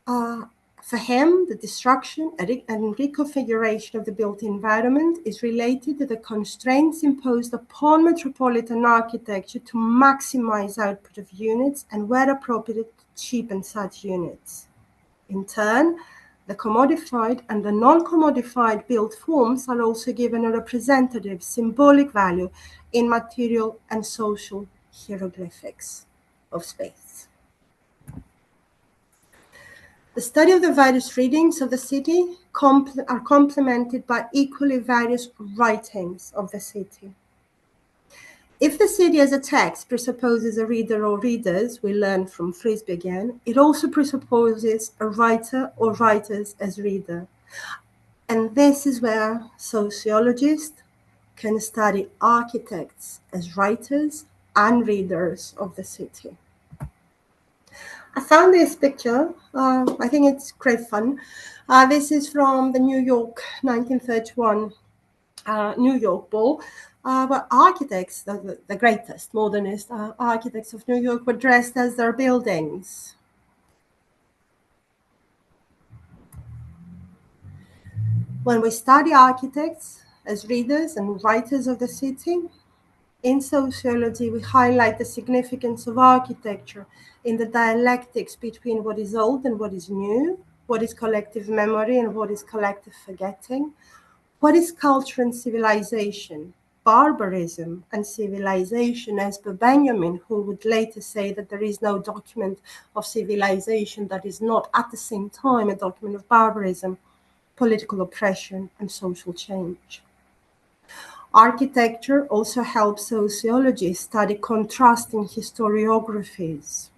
For him, the destruction and reconfiguration of the built environment is related to the constraints imposed upon metropolitan architecture to maximize output of units and, where appropriate, cheapen such units. In turn, the commodified and the non-commodified built forms are also given a representative symbolic value in material and social hieroglyphics of space. The study of the various readings of the city are complemented by equally various writings of the city. If the city as a text presupposes a reader or readers, we learn from Frisby again, it also presupposes a writer or writers as reader. And this is where sociologists can study architects as writers and readers of the city. I found this picture. I think it's great fun. This is from the New York 1931 New York Ball, where architects, the greatest modernist architects of New York, were dressed as their buildings. When we study architects as readers and writers of the city, in sociology, we highlight the significance of architecture in the dialectics between what is old and what is new, what is collective memory and what is collective forgetting, what is culture and civilization, barbarism and civilization, as per Benjamin, who would later say that there is no document of civilization that is not at the same time a document of barbarism, political oppression, and social change. Architecture also helps sociologists study contrasting historiographies.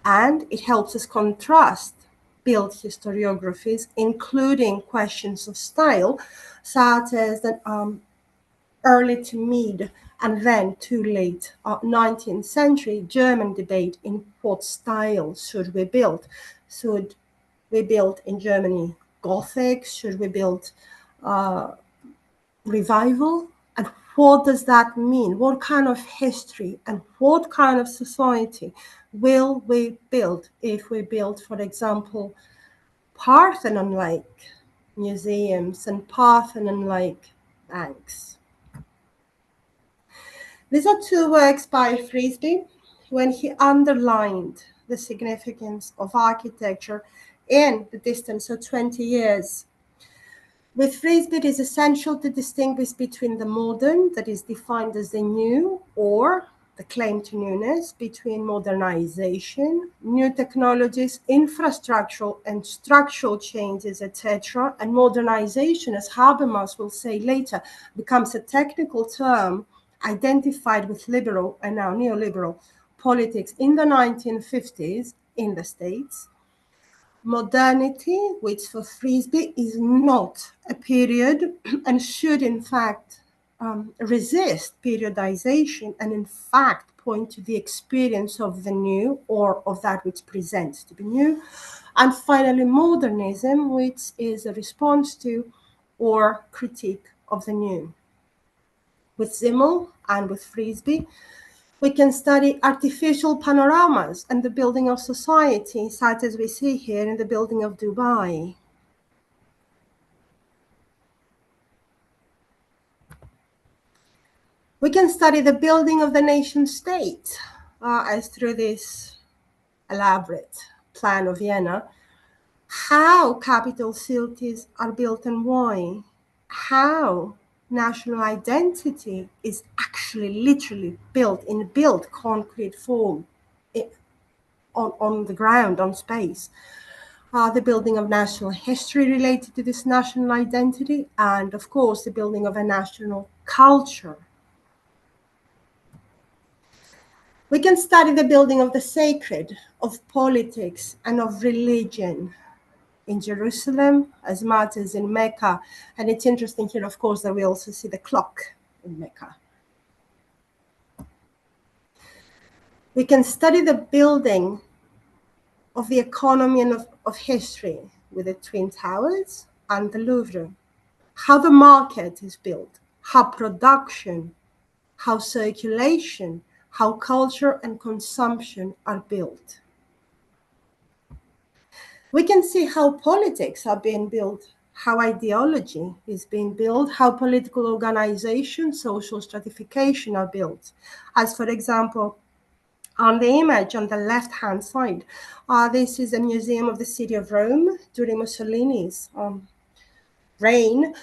And it helps us contrast built historiographies, including questions of style, such as the early to mid and then to late 19th century German debate in what style should we build. Should we build in Germany Gothic? Should we build revival? And what does that mean? What kind of history and what kind of society will we build if we build, for example, Parthenon-like museums and Parthenon-like banks? These are two works by Frisby when he underlined the significance of architecture in the distance of 20 years. With Frisby, it is essential to distinguish between the modern, that is defined as the new, or the claim to newness, between modernization, new technologies, infrastructural and structural changes, etc. And modernization, as Habermas will say later, becomes a technical term identified with liberal and now neoliberal politics in the 1950s in the States. Modernity, which for Frisby is not a period and should in fact resist periodization and in fact point to the experience of the new or of that which presents to be new. And finally, modernism, which is a response to or critique of the new. With Simmel and with Frisby, we can study artificial panoramas and the building of society, such as we see here in the building of Dubai. We can study the building of the nation state as through this elaborate plan of Vienna, how capital cities are built and why, how national identity is actually literally built in built concrete form on the ground, on space. the building of national history related to this national identity, and of course, the building of a national culture. We can study the building of the sacred, of politics, and of religion in Jerusalem as much as in Mecca. And it's interesting here, of course, that we also see the clock in Mecca. We can study the building of the economy and of history with the Twin Towers and the Louvre. How the market is built, how production, how circulation, how culture and consumption are built. We can see how politics are being built, how ideology is being built, how political organization, social stratification are built. As for example, on the image on the left-hand side, this is a museum of the city of Rome during Mussolini's reign.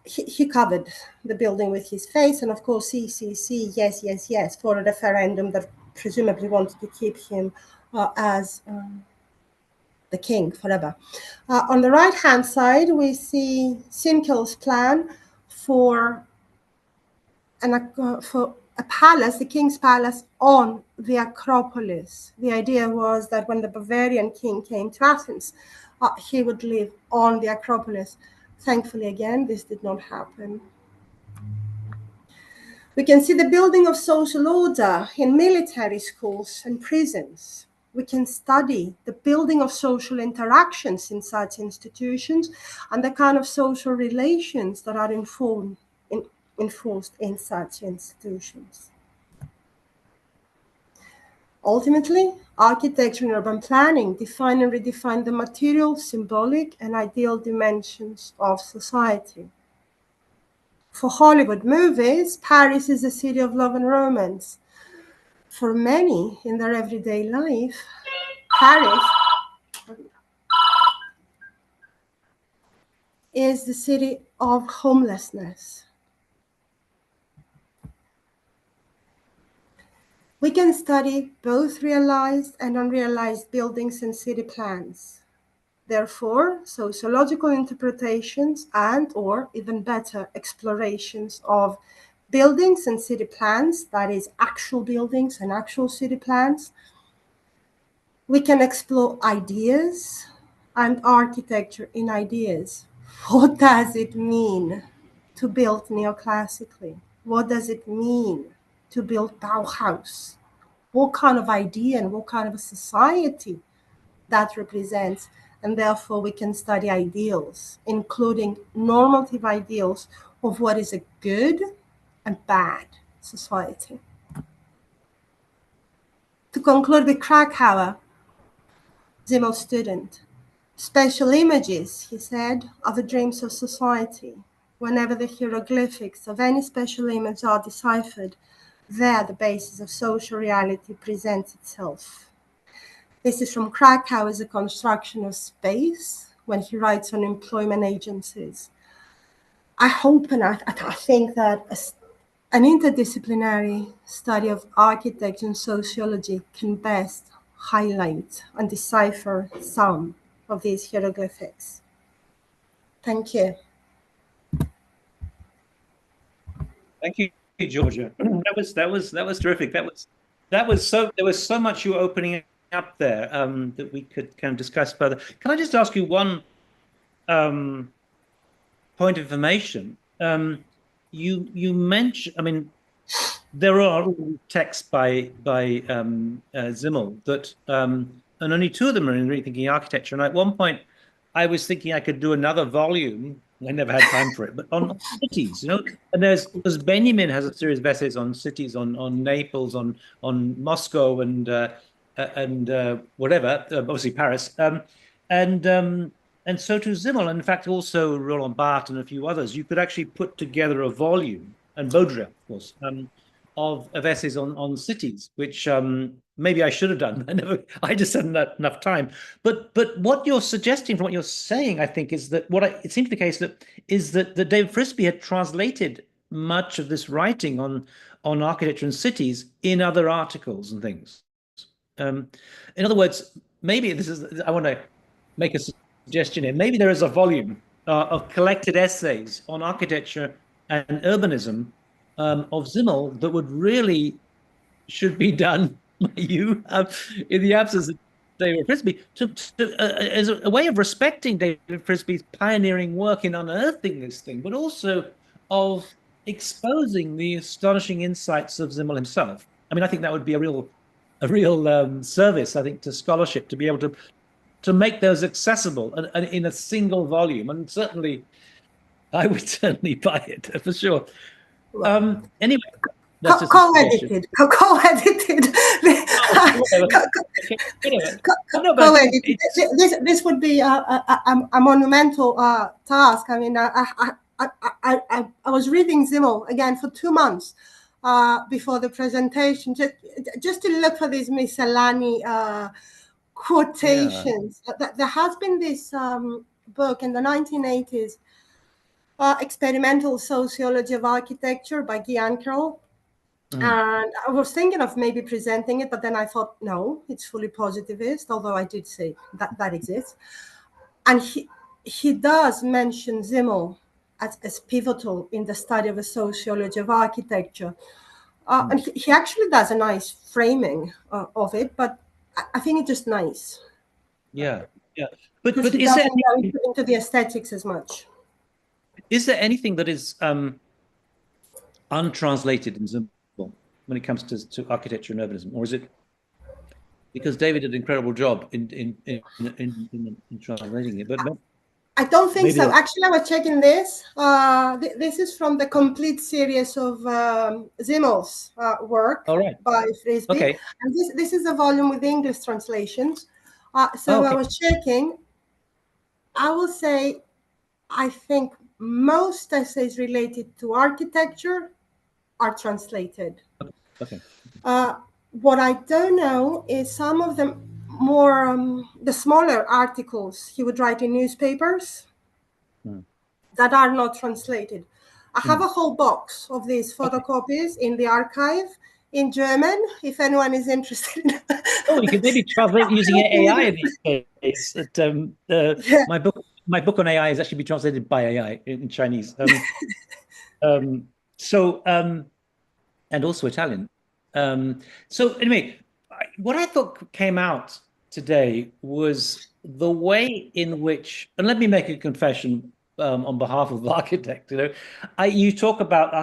He covered the building with his face, and of course, CCC, yes, yes, yes, for a referendum that presumably wanted to keep him as the king forever. On the right-hand side, we see Simkel's plan for a palace, the king's palace, on the Acropolis. The idea was that when the Bavarian king came to Athens, he would live on the Acropolis. Thankfully, again, this did not happen. We can see the building of social order in military schools and prisons. We can study the building of social interactions in such institutions and the kind of social relations that are enforced in such institutions. Ultimately, architecture and urban planning define and redefine the material, symbolic, and ideal dimensions of society. For Hollywood movies, Paris is a city of love and romance. For many in their everyday life, Paris is the city of homelessness. We can study both realized and unrealized buildings and city plans. Therefore, sociological interpretations and, or even better, explorations of buildings and city plans, that is, actual buildings and actual city plans. We can explore ideas and architecture in ideas. What does it mean to build neoclassically? What does it mean to build Bauhaus? What kind of idea and what kind of a society that represents? And therefore we can study ideals, including normative ideals of what is a good and bad society. To conclude with Krakauer, Simmel's student, special images, he said, are the dreams of society. Whenever the hieroglyphics of any special image are deciphered, there the basis of social reality presents itself. This is from Krakauer's A Construction of Space, when he writes on employment agencies. I hope and I think that an interdisciplinary study of architecture and sociology can best highlight and decipher some of these hieroglyphics. Thank you. Thank you, Georgia. That was terrific. There was so much you were opening up there that we could kind of discuss further. Can I just ask you one point of information? You mentioned, I mean, there are texts by Simmel that, and only two of them are in Rethinking Architecture. And at one point, I was thinking I could do another volume. I never had time for it, but on cities, you know. And there's Benjamin has a series of essays on cities, on Naples, on Moscow, and whatever, obviously Paris, and so to Simmel, and in fact also Roland Barthes and a few others. You could actually put together a volume, and Baudrillard, of course, of essays on cities, which maybe I should have done. I just hadn't had enough time. But what you're suggesting from what you're saying, I think, is that it seems the case that David Frisby had translated much of this writing on architecture and cities in other articles and things. In other words, maybe this is, I want to make a suggestion here. Maybe there is a volume of collected essays on architecture and urbanism of Simmel that would really should be done by you in the absence of David Frisby as a way of respecting David Frisby's pioneering work in unearthing this thing, but also of exposing the astonishing insights of Simmel himself. I mean, I think that would be a real service, I think, to scholarship to be able to make those accessible and in a single volume. And certainly, I would certainly buy it for sure. Anyway, that's just co-edited. This would be a monumental task. I mean, I was reading Simmel again for 2 months before the presentation, just to look for these miscellany quotations. There has been this book in the 1980s, Experimental Sociology of Architecture by Giannakopoulou. And I was thinking of maybe presenting it, but then I thought, no, it's fully positivist, although I did say that exists. And he does mention Simmel as pivotal in the study of a sociology of architecture. And he actually does a nice framing of it, but I think it's just nice. Yeah. But he is doesn't go into the aesthetics as much. Is there anything that is untranslated in Simmel when it comes to architecture and urbanism, or is it because David did an incredible job in translating it? But I don't think so. Actually, I was checking this. This is from the complete series of Simmel's work by Frisby. Okay. And this is a volume with English translations. So I was checking. I will say, I think most essays related to architecture are translated. Okay. What I don't know is some of them more, the smaller articles he would write in newspapers that are not translated. I have a whole box of these photocopies in the archive in German, if anyone is interested. You can maybe translate using AI these days. My book on AI is actually be translated by AI in Chinese. And also Italian. So anyway, what I thought came out today was the way in which, and let me make a confession on behalf of architects. You talk about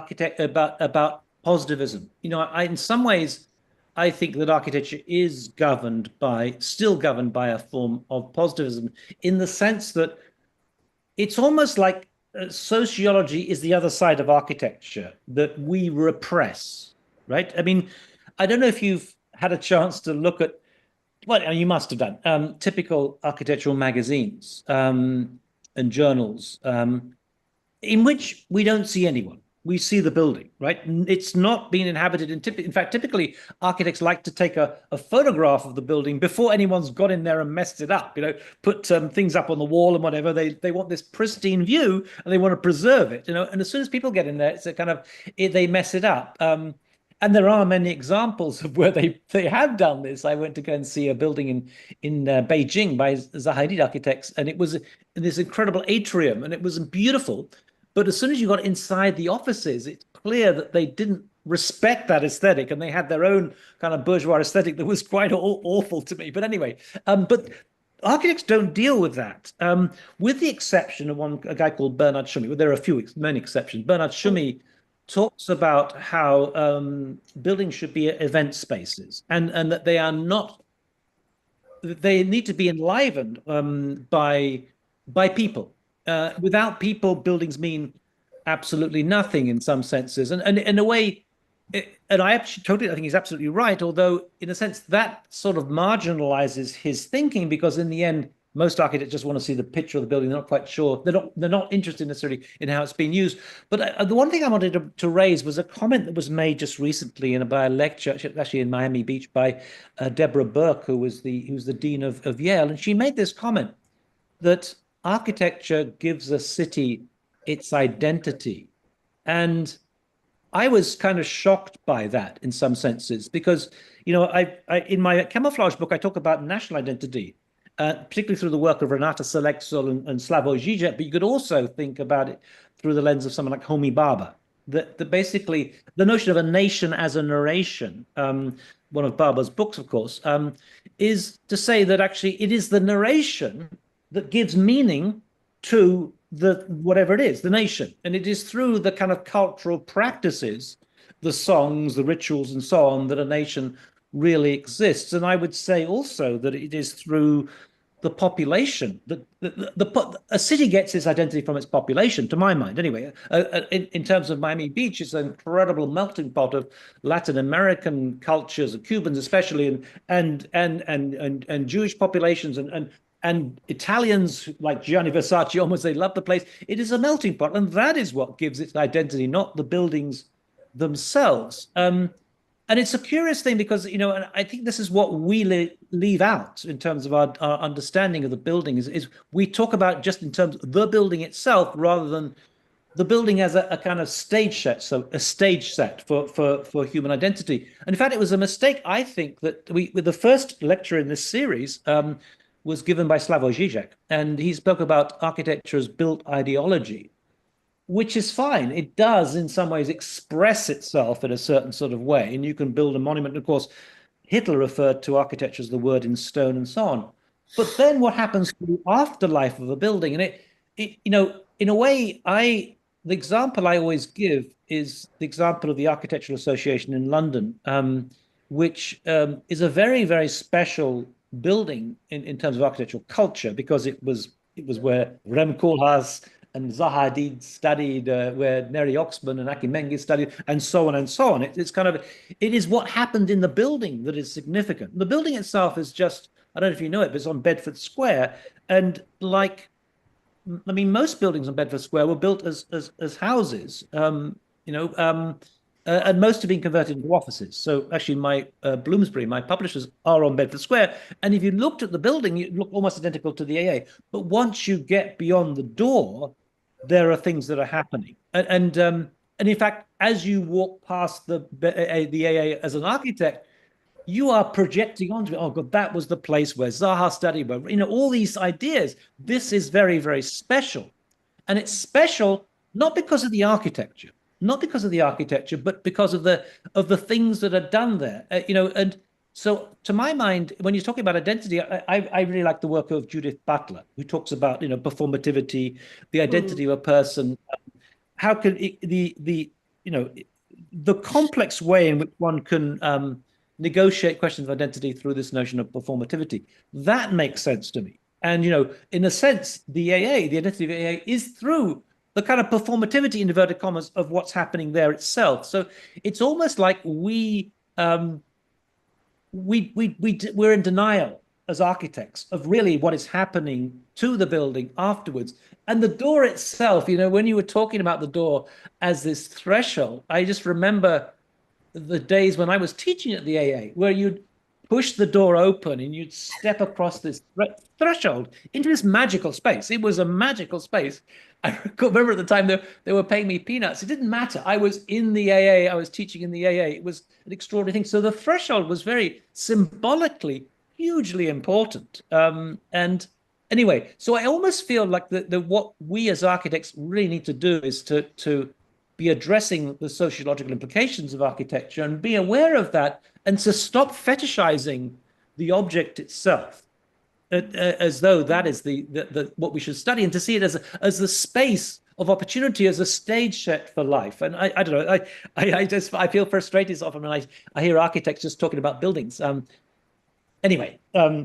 about positivism. In some ways, I think that architecture is still governed by a form of positivism, in the sense that it's almost like sociology is the other side of architecture that we repress, right? I mean, I don't know if you've had a chance to look at, well, you must have done, typical architectural magazines and journals in which we don't see anyone. We see the building, right? It's not been inhabited. In fact, typically architects like to take a photograph of the building before anyone's got in there and messed it up. Put things up on the wall and whatever. They want this pristine view and they want to preserve it. And as soon as people get in there, it's a kind of they mess it up. And there are many examples of where they have done this. I went to go and see a building in Beijing by Zaha Hadid Architects, and it was this incredible atrium, and it was beautiful. But as soon as you got inside the offices, it's clear that they didn't respect that aesthetic, and they had their own kind of bourgeois aesthetic that was quite awful to me. But anyway, but architects don't deal with that, with the exception of a guy called Bernard Tschumi. Well, there are many exceptions. Bernard Tschumi talks about how buildings should be event spaces, and that they are not. They need to be enlivened by people. Without people, buildings mean absolutely nothing in some senses, and in a way, and I think he's absolutely right. Although, in a sense, that sort of marginalizes his thinking, because in the end, most architects just want to see the picture of the building. They're not quite sure. They're not interested necessarily in how it's being used. But the one thing I wanted to raise was a comment that was made just recently by a lecture, actually in Miami Beach, by Deborah Burke, who was the dean of Yale, and she made this comment that architecture gives a city its identity. And I was kind of shocked by that in some senses, because, I in my camouflage book, I talk about national identity. particularly through the work of Renata Selexol and Slavoj Žižek, but you could also think about it through the lens of someone like Homi Bhabha. That basically the notion of a nation as a narration, one of Bhabha's books, of course, is to say that actually it is the narration that gives meaning to the whatever it is, the nation. And it is through the kind of cultural practices, the songs, the rituals, and so on, that a nation really exists. And I would say also that it is through the population that a city gets its identity from its population, to my mind, anyway. In terms of Miami Beach, it's an incredible melting pot of Latin American cultures, Cubans especially, and Jewish populations, and Italians like Gianni Versace, almost they love the place. It is a melting pot, and that is what gives its identity, not the buildings themselves. And it's a curious thing because, you know, and I think this is what we leave out in terms of our understanding of the building is we talk about just in terms of the building itself rather than the building as a kind of stage set, so a stage set for human identity. And in fact, it was a mistake, I think, that with the first lecture in this series was given by Slavoj Žižek, and he spoke about architecture as built ideology, which is fine. It does in some ways express itself in a certain sort of way. And you can build a monument. Of course, Hitler referred to architecture as the word in stone and so on. But then what happens to the afterlife of a building? And it you know, in a way, the example I always give is the example of the Architectural Association in London, which is a very, very special building in terms of architectural culture, because it was where Rem Koolhaas and Zaha Hadid studied, where Neri Oxman and Aki Mengi studied, and so on and so on. It's kind of, it is what happened in the building that is significant. The building itself is just, I don't know if you know it, but it's on Bedford Square. And like, I mean, most buildings on Bedford Square were built as houses, you know, and most have been converted into offices. So actually my Bloomsbury, my publishers are on Bedford Square. And if you looked at the building, it looked almost identical to the AA. But once you get beyond the door, there are things that are happening. And in fact, as you walk past the AA as an architect, you are projecting onto it. Oh God, that was the place where Zaha studied, where, you know, all these ideas. This is very, very special. And it's special not because of the architecture, but because of the things that are done there. You know, and so to my mind, when you're talking about identity, I really like the work of Judith Butler, who talks about, you know, performativity, the identity of a person. How can the you know, the complex way in which one can negotiate questions of identity through this notion of performativity. That makes sense to me. And, you know, in a sense, the identity of AA is through the kind of performativity, in inverted commas, of what's happening there itself. So it's almost like we're in denial as architects of really what is happening to the building afterwards. And the door itself, you know, when you were talking about the door as this threshold, I just remember the days when I was teaching at the AA, where you'd push the door open and you'd step across this threshold into this magical space. It was a magical space. I remember at the time they were paying me peanuts. It didn't matter. I was in the AA. I was teaching in the AA. It was an extraordinary thing. So the threshold was very symbolically hugely important. And anyway, so I almost feel like what we as architects really need to do is to be addressing the sociological implications of architecture and be aware of that, and to stop fetishizing the object itself as though that is the what we should study, and to see it as the space of opportunity, as a stage set for life. And I don't know, I feel frustrated often when I hear architects just talking about buildings. Anyway,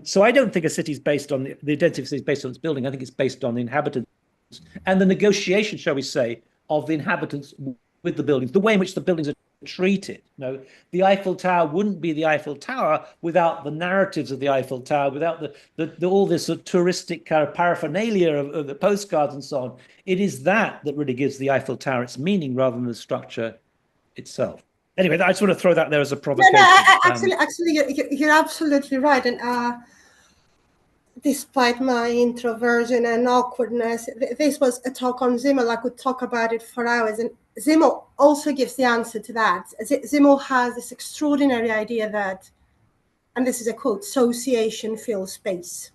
so I don't think a city is based on the identity of a city is based on its building. I think it's based on the inhabitants and the negotiation, shall we say, of the inhabitants with the buildings, the way in which the buildings are treated. You know, the Eiffel Tower wouldn't be the Eiffel Tower without the narratives of the Eiffel Tower, without all this sort of touristic kind of paraphernalia of the postcards and so on. It is that really gives the Eiffel Tower its meaning rather than the structure itself. Anyway, I just want to throw that there as a provocation. No, actually, you're absolutely right. And despite my introversion and awkwardness, this was a talk on Simmel. I could talk about it for hours. And Simmel also gives the answer to that. Simmel has this extraordinary idea that, and this is a quote, association fills space.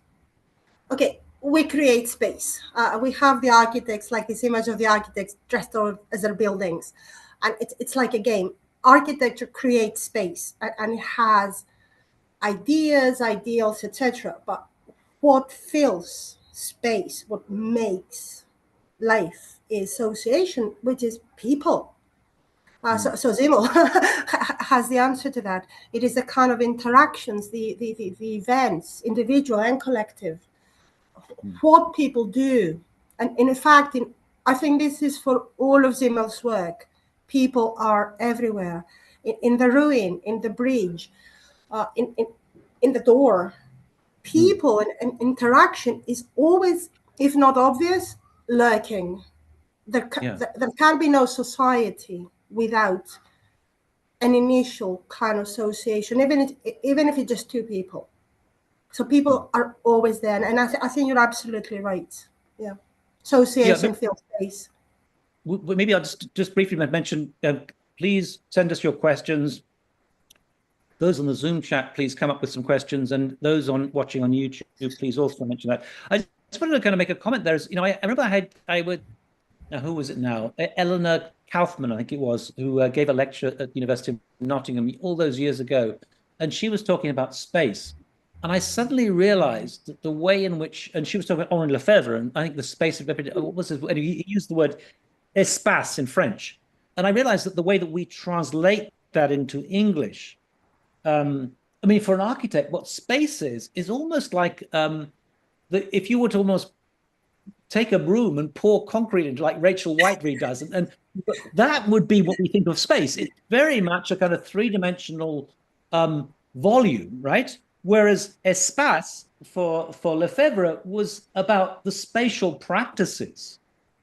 okay, we create space. We have the architects, like this image of the architects dressed as their buildings. And it's like a game. Architecture creates space, and it has ideas, ideals, etc. But what fills space, what makes life, is association, which is people. So Simmel has the answer to that. It is the kind of interactions, the events, individual and collective, what people do. And in fact, I think this is for all of Simmel's work. People are everywhere, in the ruin, in the bridge, in the door. People and interaction is always, if not obvious, lurking. There can be no society without an initial kind of association, even if it's just two people. So people are always there, and I think you're absolutely right. Yeah, association fills space. Maybe I'll just briefly mention. Please send us your questions. Those on the Zoom chat, please come up with some questions, and those watching on YouTube, please also mention that. I just wanted to kind of make a comment. There's, I remember now, who was it now? Eleanor Kaufman, I think it was, who gave a lecture at the University of Nottingham all those years ago, and she was talking about space. And I suddenly realized that the way in which, and she was talking about Henri Lefebvre, and I think the space of, what was it? And he used the word espace in French. And I realized that the way that we translate that into English, I mean, for an architect, what space is almost like if you were to almost take a broom and pour concrete into, like Rachel Whiteread does, and that would be what we think of space. It's very much a kind of three-dimensional volume, right? Whereas espace for Lefebvre was about the spatial practices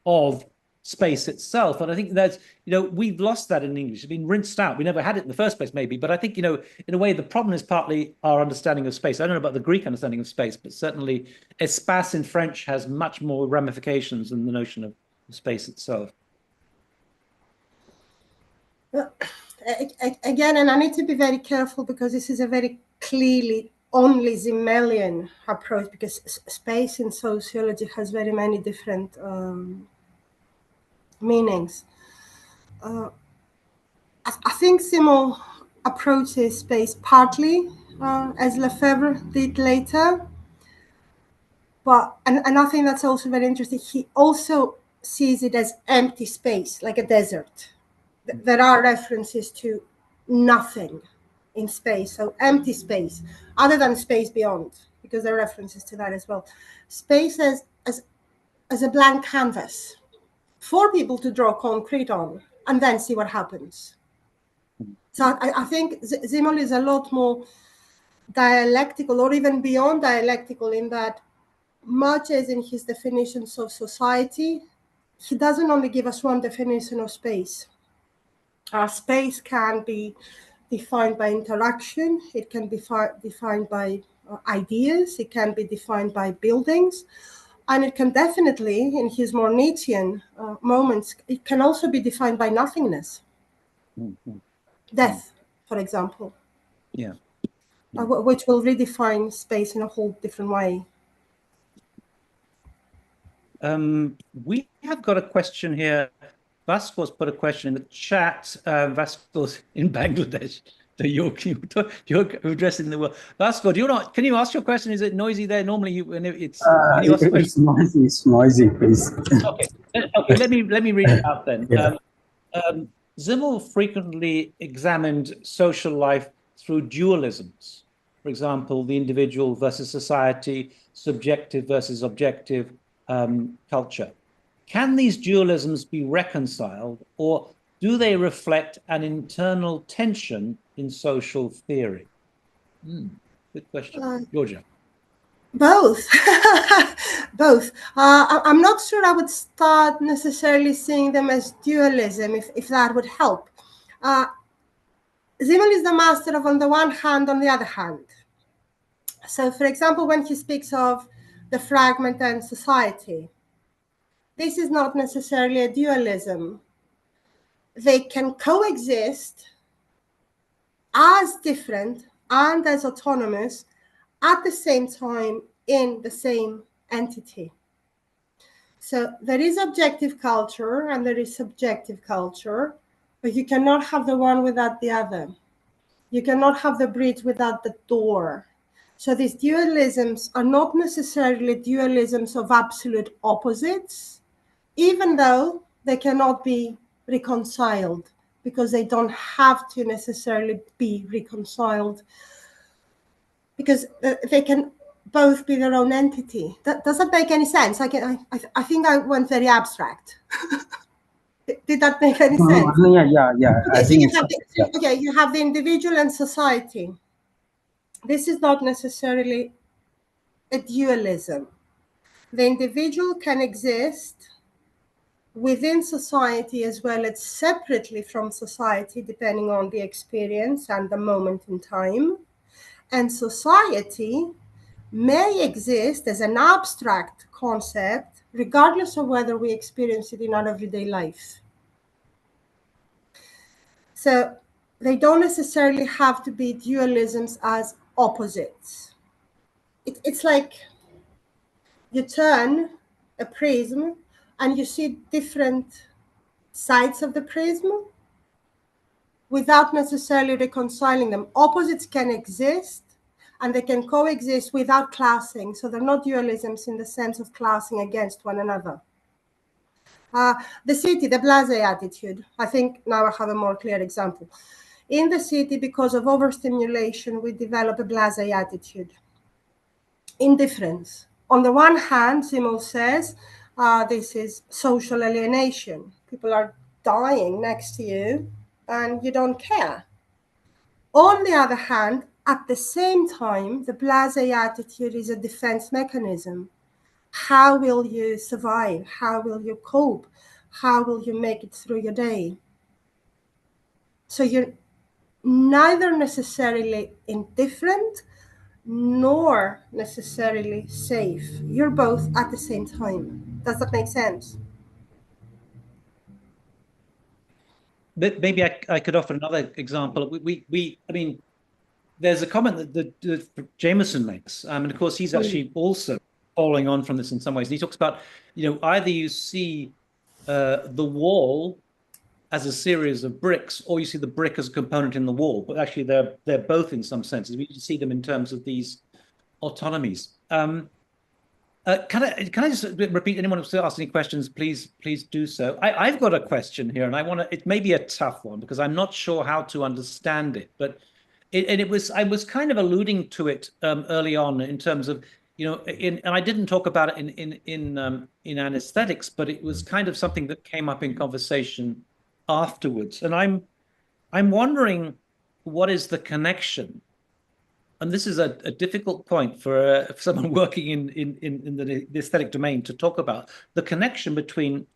of space itself. And I think that's, we've lost that in English. It's been rinsed out. We never had it in the first place, maybe. But I think, in a way, the problem is partly our understanding of space. I don't know about the Greek understanding of space, but certainly espace in French has much more ramifications than the notion of space itself. Again, and I need to be very careful because this is a very clearly only Simmelian approach, because space in sociology has very many different meanings. I think Simmel approaches space partly as Lefebvre did later, but and I think that's also very interesting. He also sees it as empty space, like a desert. There are references to nothing in space, so empty space, other than space beyond, because there are references to that as well. Space as a blank canvas for people to draw concrete on and then see what happens. So I think Simmel is a lot more dialectical, or even beyond dialectical, in that, much as in his definitions of society, he doesn't only give us one definition of space. Space can be defined by interaction, it can be defined by ideas, it can be defined by buildings, and it can definitely, in his more Nietzschean moments, it can also be defined by nothingness. Death, for example. Yeah. Which will redefine space in a whole different way. We have got a question here. Vasco's put a question in the chat. Vasco's in Bangladesh. You're addressing the world. Vasco, can you ask your question? Is it noisy there? Normally, it's noisy. It's noisy, please. Okay. Let me read it out then. Yeah. Simmel frequently examined social life through dualisms. For example, the individual versus society, subjective versus objective culture. Can these dualisms be reconciled, or do they reflect an internal tension in social theory? Good question. Georgia. Both. Both. I'm not sure I would start necessarily seeing them as dualism, if that would help. Simmel is the master of on the one hand, on the other hand. So, for example, when he speaks of the fragment and society, this is not necessarily a dualism. They can coexist as different and as autonomous at the same time in the same entity. So there is objective culture and there is subjective culture, but you cannot have the one without the other. You cannot have the bridge without the door. So these dualisms are not necessarily dualisms of absolute opposites, even though they cannot be reconciled, because they don't have to necessarily be reconciled, because they can both be their own entity. Does that make any sense? I think I went very abstract. Did that make any sense? Yeah. Okay, I so think you it's have you have the individual and society. This is not necessarily a dualism. The individual can exist within society as well as separately from society, depending on the experience and the moment in time. And society may exist as an abstract concept, regardless of whether we experience it in our everyday life. So they don't necessarily have to be dualisms as opposites. It's like you turn a prism and you see different sides of the prism without necessarily reconciling them. Opposites can exist and they can coexist without classing. So they're not dualisms in the sense of classing against one another. The city, the blasé attitude. I think now I have a more clear example. In the city, because of overstimulation, we develop a blasé attitude. Indifference. On the one hand, Simmel says, this is social alienation. People are dying next to you and you don't care. On the other hand, at the same time, the blasé attitude is a defense mechanism. How will you survive? How will you cope? How will you make it through your day? So you're neither necessarily indifferent nor necessarily safe. You're both at the same time. Does that make sense? But maybe I could offer another example. I mean, there's a comment that Jameson makes, and of course he's actually also following on from this in some ways. And he talks about, either you see the wall as a series of bricks, or you see the brick as a component in the wall. But actually, they're both in some senses. We see them in terms of these autonomies. Can I just repeat? Anyone who asks any questions, please do so. I've got a question here, and I want to. It may be a tough one because I'm not sure how to understand it. But I was kind of alluding to it early on in terms of and I didn't talk about it in anesthetics, but it was kind of something that came up in conversation afterwards, and I'm wondering what is the connection. And this is a difficult point for someone working in the aesthetic domain to talk about the connection between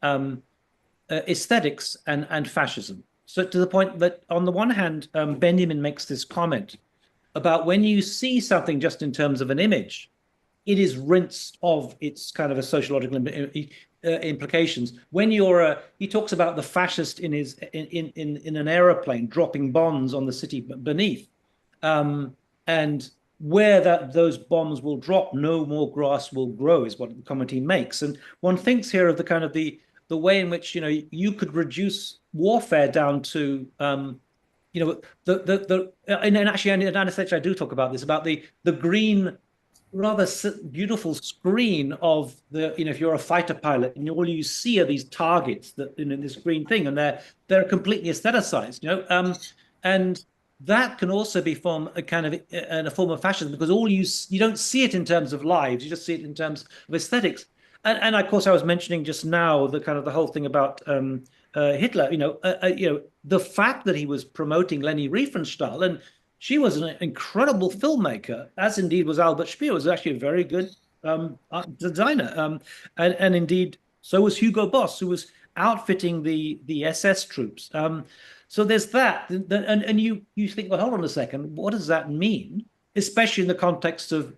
aesthetics and fascism. So to the point that on the one hand, Benjamin makes this comment about when you see something just in terms of an image, it is rinsed of its kind of a sociological implications. When he talks about the fascist in an aeroplane dropping bombs on the city beneath. And where those bombs will drop, no more grass will grow, is what the comment he makes. And one thinks here of the kind of the way in which you could reduce warfare down to and actually in anesthetic I do talk about this, about the green, rather beautiful screen of if you're a fighter pilot and all you see are these targets that in this green thing, and they're completely aestheticized, and that can also be a form of fascism, because you don't see it in terms of lives, you just see it in terms of aesthetics. And of course, I was mentioning just now the whole thing about Hitler. The fact that he was promoting Leni Riefenstahl, and she was an incredible filmmaker, as indeed was Albert Speer, was actually a very good designer, and indeed so was Hugo Boss, who was outfitting the SS troops. So there's that, and you think, well, hold on a second, what does that mean? Especially in the context of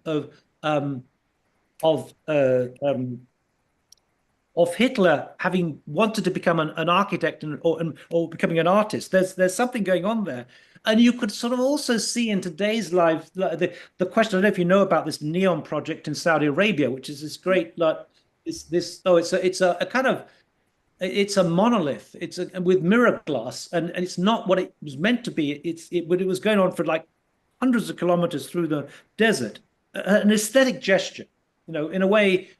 of Hitler having wanted to become an architect or becoming an artist. There's something going on there. And you could sort of also see in today's life the question. I don't know if you know about this Neon project in Saudi Arabia, which is this great it's a kind of, it's a monolith. It's with mirror glass, and it's not what it was meant to be. But it was going on for like hundreds of kilometers through the desert. An aesthetic gesture, in a way.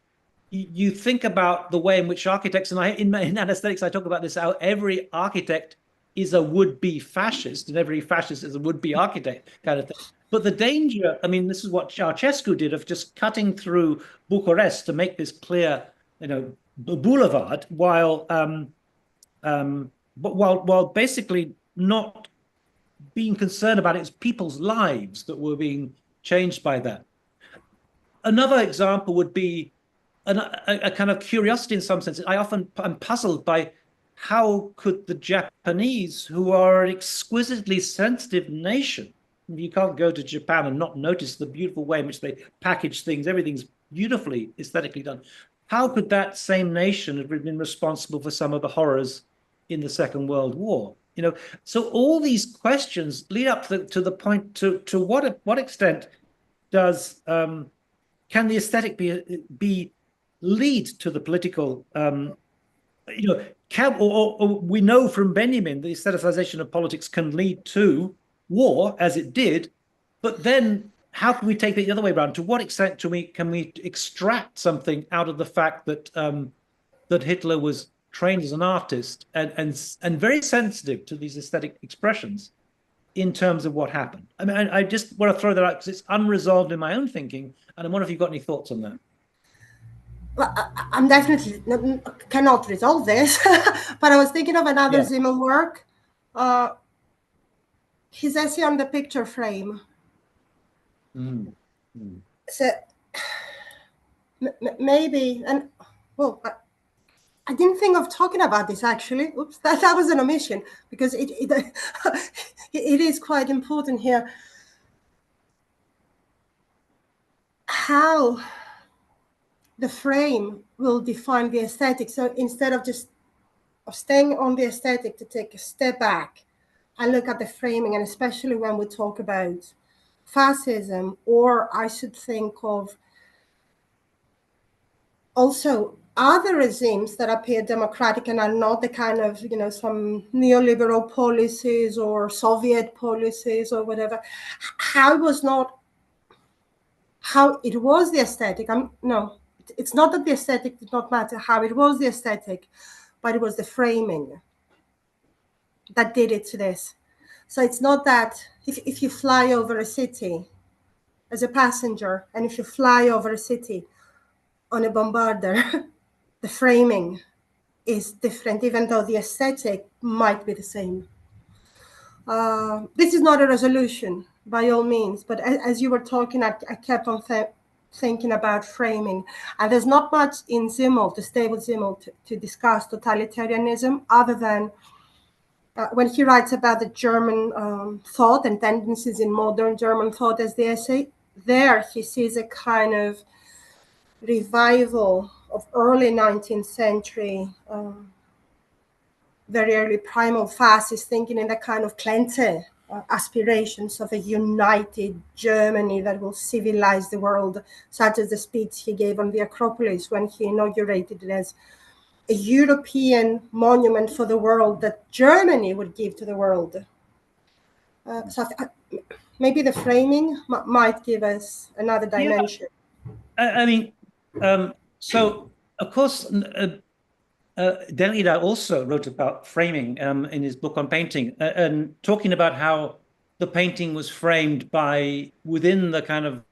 You think about the way in which architects, and in aesthetics, I talk about this, how every architect is a would-be fascist, and every fascist is a would-be architect kind of thing. But the danger, I mean, this is what Ceausescu did, of just cutting through Bucharest to make this clear, boulevard, while basically not being concerned about its people's lives that were being changed by that. Another example would be a kind of curiosity in some sense. I'm puzzled by how could the Japanese, who are an exquisitely sensitive nation, you can't go to Japan and not notice the beautiful way in which they package things. Everything's beautifully aesthetically done. How could that same nation have been responsible for some of the horrors in the Second World War? So all these questions lead up to the point to what extent does can the aesthetic be lead to the political? We know from Benjamin the aestheticization of politics can lead to war, as it did, but then how can we take it the other way around? To what extent can we extract something out of the fact that that Hitler was trained as an artist and very sensitive to these aesthetic expressions in terms of what happened? I mean, I just want to throw that out because it's unresolved in my own thinking, and I wonder if you've got any thoughts on that. Well, I'm definitely cannot resolve this, but I was thinking of another Simmel work, his essay on the picture frame. So maybe, and well, I didn't think of talking about this actually. Oops, that was an omission, because it is quite important here. How the frame will define the aesthetic. So instead of just staying on the aesthetic, to take a step back and look at the framing, and especially when we talk about fascism, or I should think of also other regimes that appear democratic and are not the kind of, some neoliberal policies or Soviet policies or whatever, how it was the aesthetic. No, it's not that the aesthetic did not matter, how it was the aesthetic, but it was the framing that did it to this. So it's not that if you fly over a city as a passenger, and if you fly over a city on a bombarder, the framing is different, even though the aesthetic might be the same. This is not a resolution, by all means, but as you were talking, I kept on thinking about framing. And there's not much in Simmel, the stable Simmel, to discuss totalitarianism, other than when he writes about the German thought and tendencies in modern German thought as the essay, there he sees a kind of revival of early 19th century, very early primal fascist thinking, in the kind of Klente aspirations of a united Germany that will civilize the world, such as the speech he gave on the Acropolis when he inaugurated it as a European monument for the world that Germany would give to the world. So maybe the framing might give us another dimension. I mean, so of course, Derrida also wrote about framing in his book on painting, and talking about how the painting was framed within the kind of,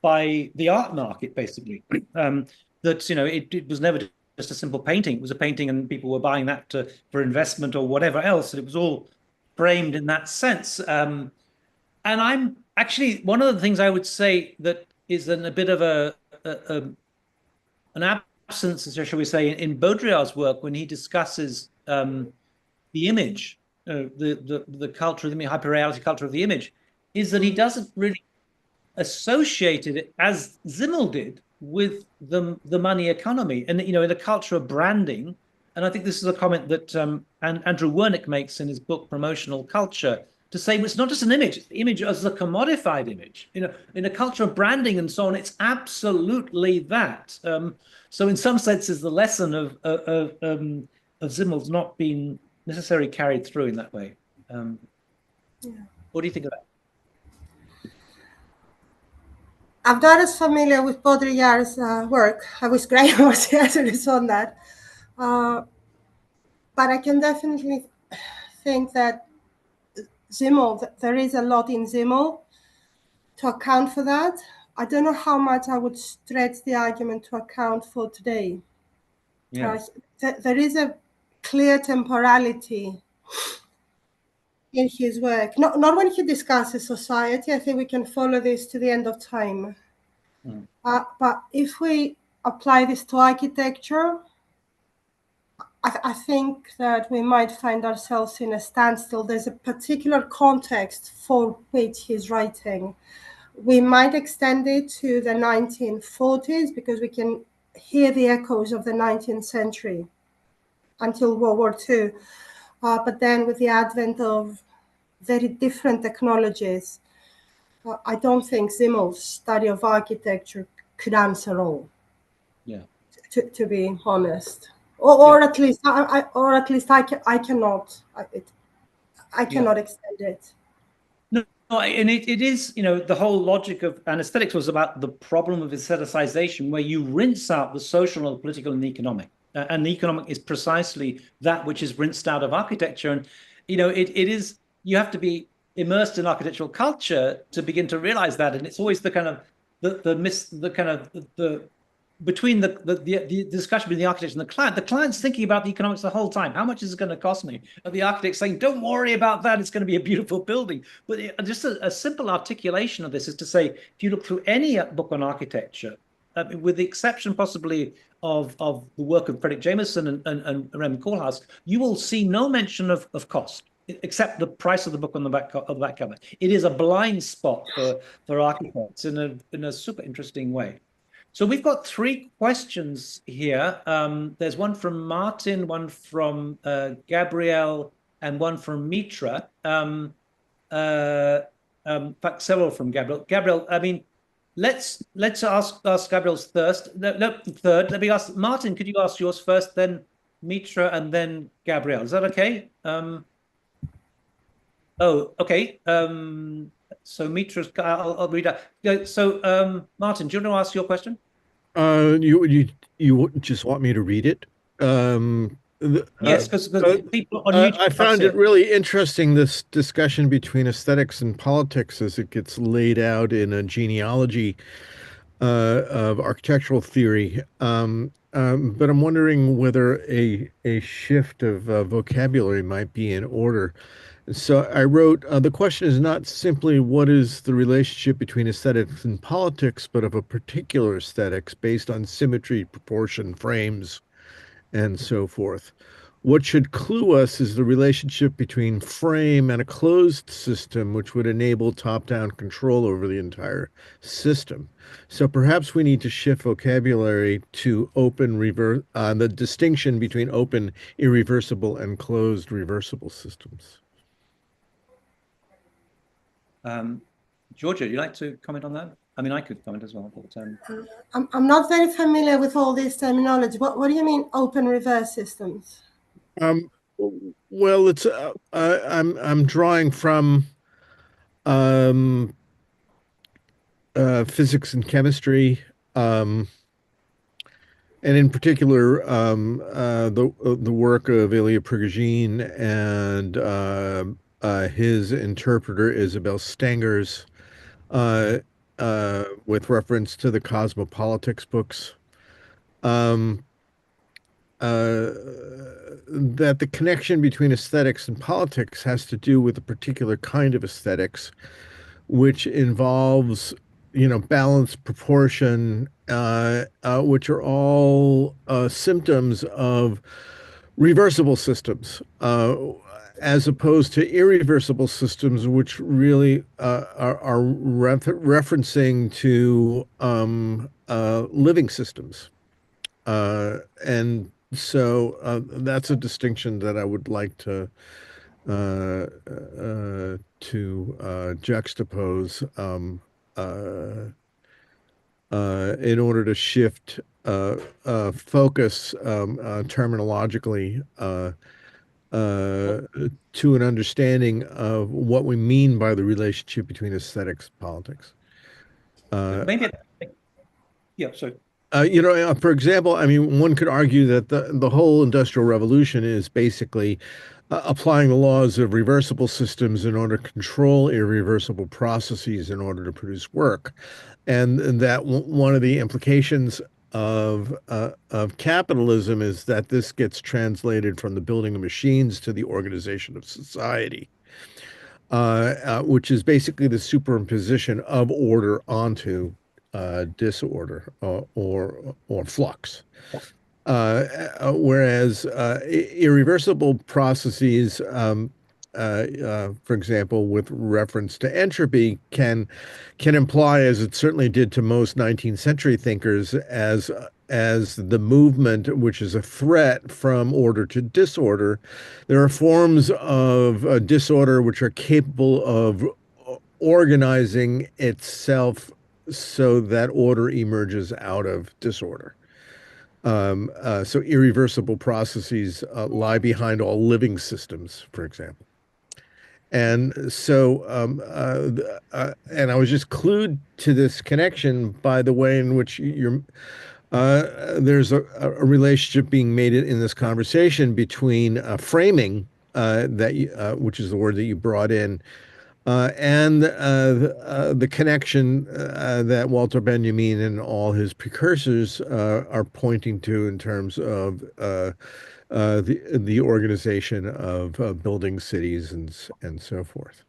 by the art market, basically. That, it was never just a simple painting. It was a painting and people were buying that for investment or whatever else. And it was all framed in that sense. And I'm actually, one of the things I would say that is a bit of an absence, shall we say, in Baudrillard's work, when he discusses the image, the culture of the hyperreality culture of the image, is that he doesn't really associate it, as Simmel did, with the money economy. And in the culture of branding, and I think this is a comment that Andrew Wernick makes in his book Promotional Culture, to say it's not just an image, it's the image as a commodified image. In a culture of branding and so on, it's absolutely that. So in some senses, the lesson of Simmel's not been necessarily carried through in that way. What do you think of that? I'm not as familiar with Baudrillard's work. I wish Graham was here to respond that. But I can definitely think that there is a lot in Simmel to account for that. I don't know how much I would stretch the argument to account for today. Yeah. There is a clear temporality in his work. Not when he discusses society. I think we can follow this to the end of time. But if we apply this to architecture, I think that we might find ourselves in a standstill. There's a particular context for which he's writing. We might extend it to the 1940s because we can hear the echoes of the 19th century until World War II. But then with the advent of very different technologies, I don't think Simmel's study of architecture could answer all. Yeah. To be honest, or at least I cannot extend it. No, and it is, the whole logic of anesthetics was about the problem of aestheticization, where you rinse out the social and the political and the economic. And the economic is precisely that which is rinsed out of architecture. And, it is, you have to be immersed in architectural culture to begin to realize that. And it's always the kind of between the discussion between the architect and the client's thinking about the economics the whole time. How much is it going to cost me? And the architect saying, don't worry about that. It's going to be a beautiful building. But just a simple articulation of this is to say, if you look through any book on architecture, with the exception possibly of the work of Frederick Jameson and Raymond Koolhaas, you will see no mention of cost, except the price of the book on the back cover. It is a blind spot for architects in a super interesting way. So we've got 3 questions here. There's one from Martin, one from Gabrielle, and one from Mitra. In fact, several from Gabrielle. Gabrielle, I mean, let's ask Gabrielle's first. Third. Let me ask Martin. Could you ask yours first, then Mitra, and then Gabrielle? Is that okay? Okay. So Mitra's, I'll read out. So Martin, do you want to ask your question? You just want me to read it? Yes, because people on YouTube. I found it really interesting, this discussion between aesthetics and politics as it gets laid out in a genealogy of architectural theory. But I'm wondering whether a shift of vocabulary might be in order. So I wrote, the question is not simply what is the relationship between aesthetics and politics, but of a particular aesthetics based on symmetry, proportion, frames, and so forth. What should clue us is the relationship between frame and a closed system, which would enable top-down control over the entire system. So perhaps we need to shift vocabulary to open the distinction between open, irreversible, and closed, reversible systems. Georgia, would you like to comment on that? I mean, I could comment as well. But, I'm not very familiar with all this terminology. What do you mean, open reverse systems? Well, it's I'm drawing from physics and chemistry, and in particular the work of Ilya Prigogine and his interpreter Isabel Stenger's, with reference to the cosmopolitics books, that the connection between aesthetics and politics has to do with a particular kind of aesthetics, which involves, balance, proportion, which are all symptoms of reversible systems. as opposed to irreversible systems, which really are referencing to living systems. And so that's a distinction that I would like to juxtapose in order to shift focus terminologically to an understanding of what we mean by the relationship between aesthetics and politics. Maybe, yeah, so. For example, I mean, one could argue that the whole Industrial Revolution is basically applying the laws of reversible systems in order to control irreversible processes in order to produce work, and that one of the implications of capitalism is that this gets translated from the building of machines to the organization of society, which is basically the superimposition of order onto disorder or flux. Whereas irreversible processes, for example, with reference to entropy, can imply, as it certainly did to most 19th century thinkers, as the movement which is a threat from order to disorder. There are forms of disorder which are capable of organizing itself so that order emerges out of disorder. So irreversible processes lie behind all living systems, for example. And so, and I was just clued to this connection by the way in which there's a relationship being made in this conversation between framing, which is the word that you brought in, and the connection that Walter Benjamin and all his precursors are pointing to in terms of the organization of building cities and so forth.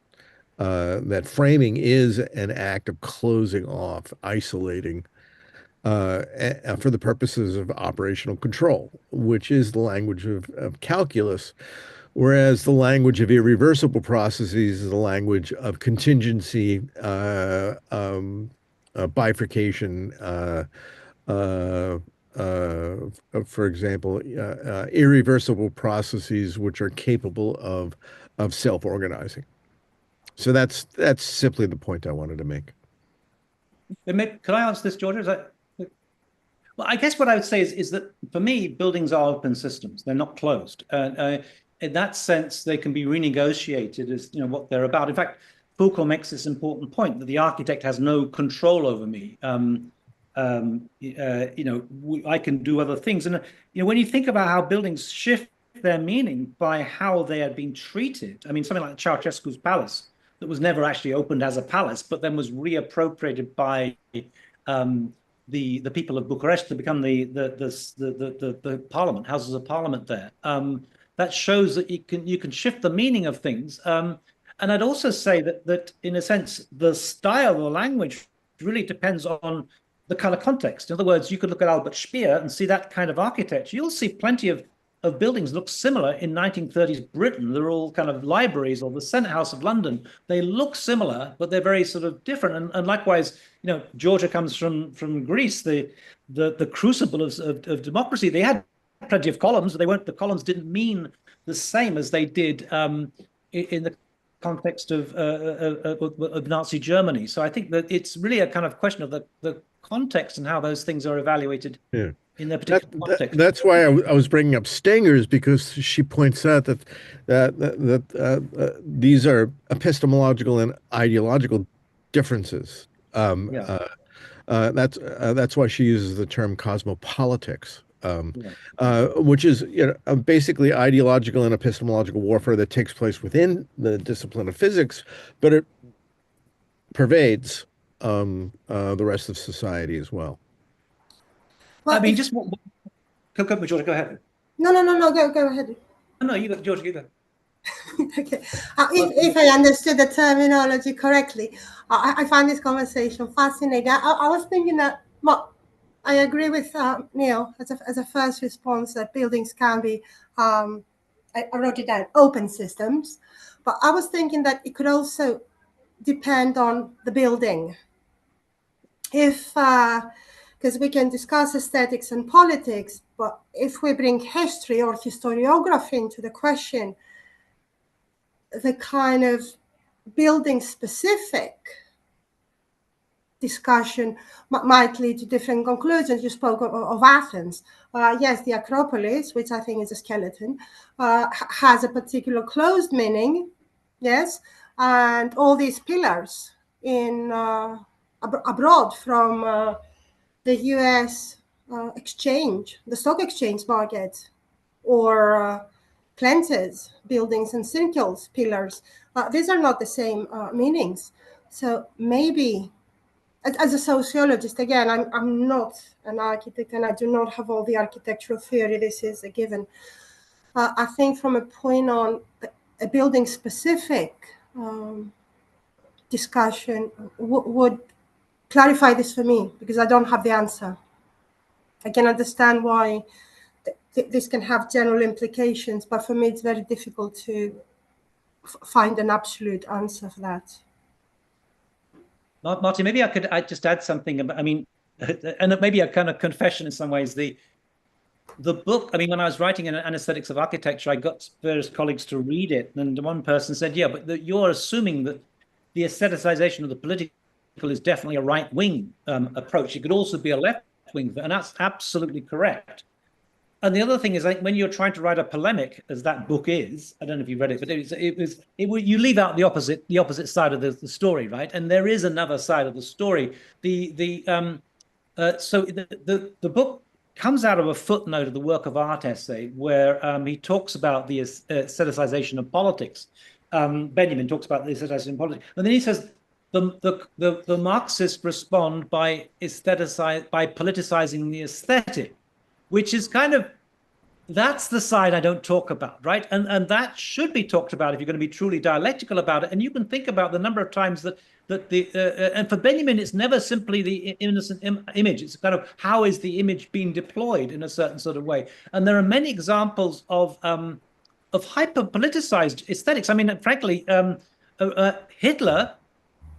That framing is an act of closing off, isolating, for the purposes of operational control, which is the language of calculus. Whereas the language of irreversible processes is the language of contingency, bifurcation, for example, irreversible processes which are capable of self-organizing. So that's simply the point I wanted to make. Can I answer this, Georgia? Well, I guess what I would say is that for me, buildings are open systems. They're not closed. In that sense, they can be renegotiated as what they're about. In fact, Foucault makes this important point that the architect has no control over me. I can do other things, and when you think about how buildings shift their meaning by how they had been treated. I mean, something like Ceausescu's palace that was never actually opened as a palace, but then was reappropriated by the people of Bucharest to become the parliament, houses of parliament there. That shows that you can shift the meaning of things. And I'd also say that in a sense, the style or language really depends on the kind of context. In other words, you could look at Albert Speer and see that kind of architecture. You'll see plenty of buildings look similar in 1930s Britain. They're all kind of libraries, or the Senate House of London. They look similar, but they're very sort of different. And likewise, Georgia comes from Greece, the crucible of democracy. They had plenty of columns, but the columns didn't mean the same as they did in the context of Nazi Germany. So I think that it's really a kind of question of the context and how those things are evaluated. Yeah. In their particular context. That's why I was bringing up Stenger's, because she points out that these are epistemological and ideological differences. That's why she uses the term cosmopolitics, which is basically ideological and epistemological warfare that takes place within the discipline of physics, but it pervades the rest of society as well. Well, I mean, just go, George, go ahead. No, go ahead. No, you go, George, you go. Okay. If I understood the terminology correctly, I find this conversation fascinating. I was thinking that, well, I agree with Neil as a first response that buildings can be I wrote it down, open systems. But I was thinking that it could also depend on the building. If, because we can discuss aesthetics and politics, but if we bring history or historiography into the question, the kind of building specific discussion might lead to different conclusions. You spoke of Athens. Yes, the Acropolis, which I think is a skeleton, has a particular closed meaning, yes, and all these pillars in abroad from the US exchange, the stock exchange market, or planters, buildings and circles, pillars. These are not the same meanings. So maybe, as a sociologist, again, I'm not an architect and I do not have all the architectural theory. This is a given. I think from a point on a building specific discussion would clarify this for me, because I don't have the answer. I can understand why this can have general implications, but for me, it's very difficult to find an absolute answer for that. Martin, maybe I'd just add something about, I mean, and maybe a kind of confession in some ways. The book, I mean, when I was writing an aesthetics of architecture, I got various colleagues to read it, and one person said, yeah, but you're assuming that the aestheticization of the political is definitely a right-wing approach. It could also be a left-wing, and that's absolutely correct. And the other thing is, like, when you're trying to write a polemic, as that book is, I don't know if you read it, but you leave out the opposite side of the story, right? And there is another side of the story. So the book comes out of a footnote of the work of art essay, where he talks about the aestheticization of politics. Benjamin talks about the aestheticization of politics, and then he says the Marxists respond by politicizing the aesthetic, which is kind of, that's the side I don't talk about, right? And that should be talked about if you're going to be truly dialectical about it. And you can think about the number of times that and for Benjamin, it's never simply the innocent image. It's kind of, how is the image being deployed in a certain sort of way? And there are many examples of hyper-politicized aesthetics. I mean, frankly, Hitler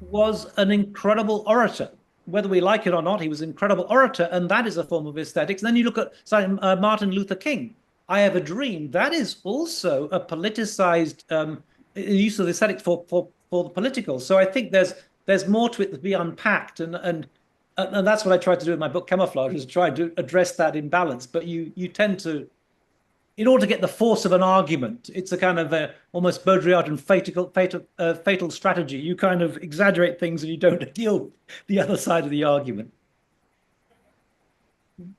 was an incredible orator. Whether we like it or not, he was an incredible orator, and that is a form of aesthetics. And then you look at Martin Luther King, I Have a Dream. That is also a politicized use of aesthetics for the political. So I think there's more to it to be unpacked, and that's what I tried to do in my book Camouflage, is try to address that imbalance. But you tend to, in order to get the force of an argument, it's a kind of almost Baudrillardian fatal strategy. You kind of exaggerate things and you don't deal with the other side of the argument.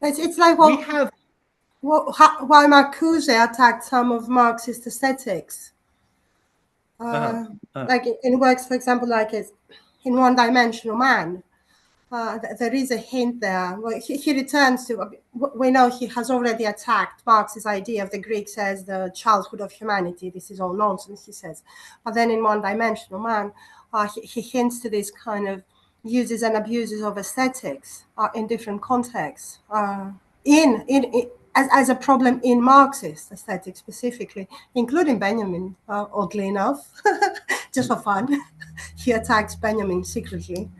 It's like why Marcuse attacked some of Marxist aesthetics. Like in works, for example, like in One-Dimensional Man. There is a hint there. Well, he returns to, we know he has already attacked Marx's idea of the Greeks as the childhood of humanity. This is all nonsense, he says. But then in One-Dimensional Man, he hints to this kind of uses and abuses of aesthetics in different contexts, as a problem in Marxist aesthetics specifically, including Benjamin, oddly enough, just for fun. He attacks Benjamin secretly.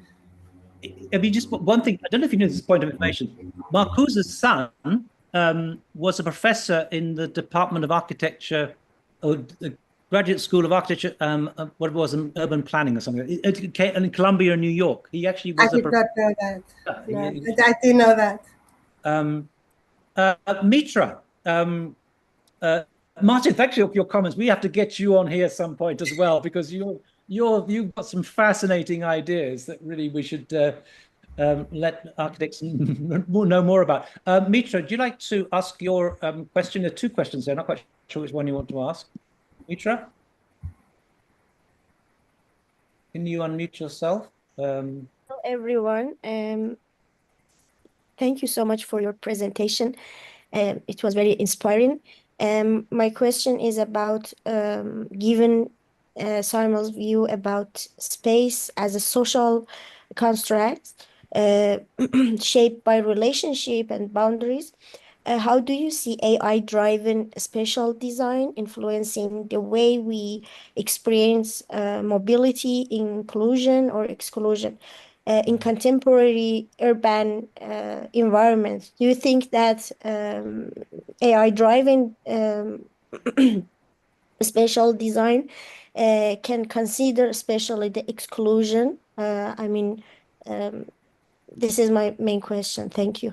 I mean, just one thing, I don't know if you know this point of information. Marcuse's son was a professor in the Department of Architecture, or the Graduate School of Architecture, what it was, in urban planning or something, in Columbia, New York. He actually was I did not know that. No, I didn't know that. Mitra, Martin, thank you for your comments. We have to get you on here some point as well, because you've got some fascinating ideas that really we should let architects know more about. Mitra, do you like to ask your question? There are two questions there. I'm not quite sure which one you want to ask. Mitra? Can you unmute yourself? Hello, everyone. Thank you so much for your presentation. It was very inspiring. My question is about, given Simon's view about space as a social construct shaped by relationship and boundaries, how do you see AI-driven spatial design influencing the way we experience mobility, inclusion, or exclusion in contemporary urban environments? Do you think that AI-driven spatial design can consider especially the exclusion? I mean, this is my main question. Thank you.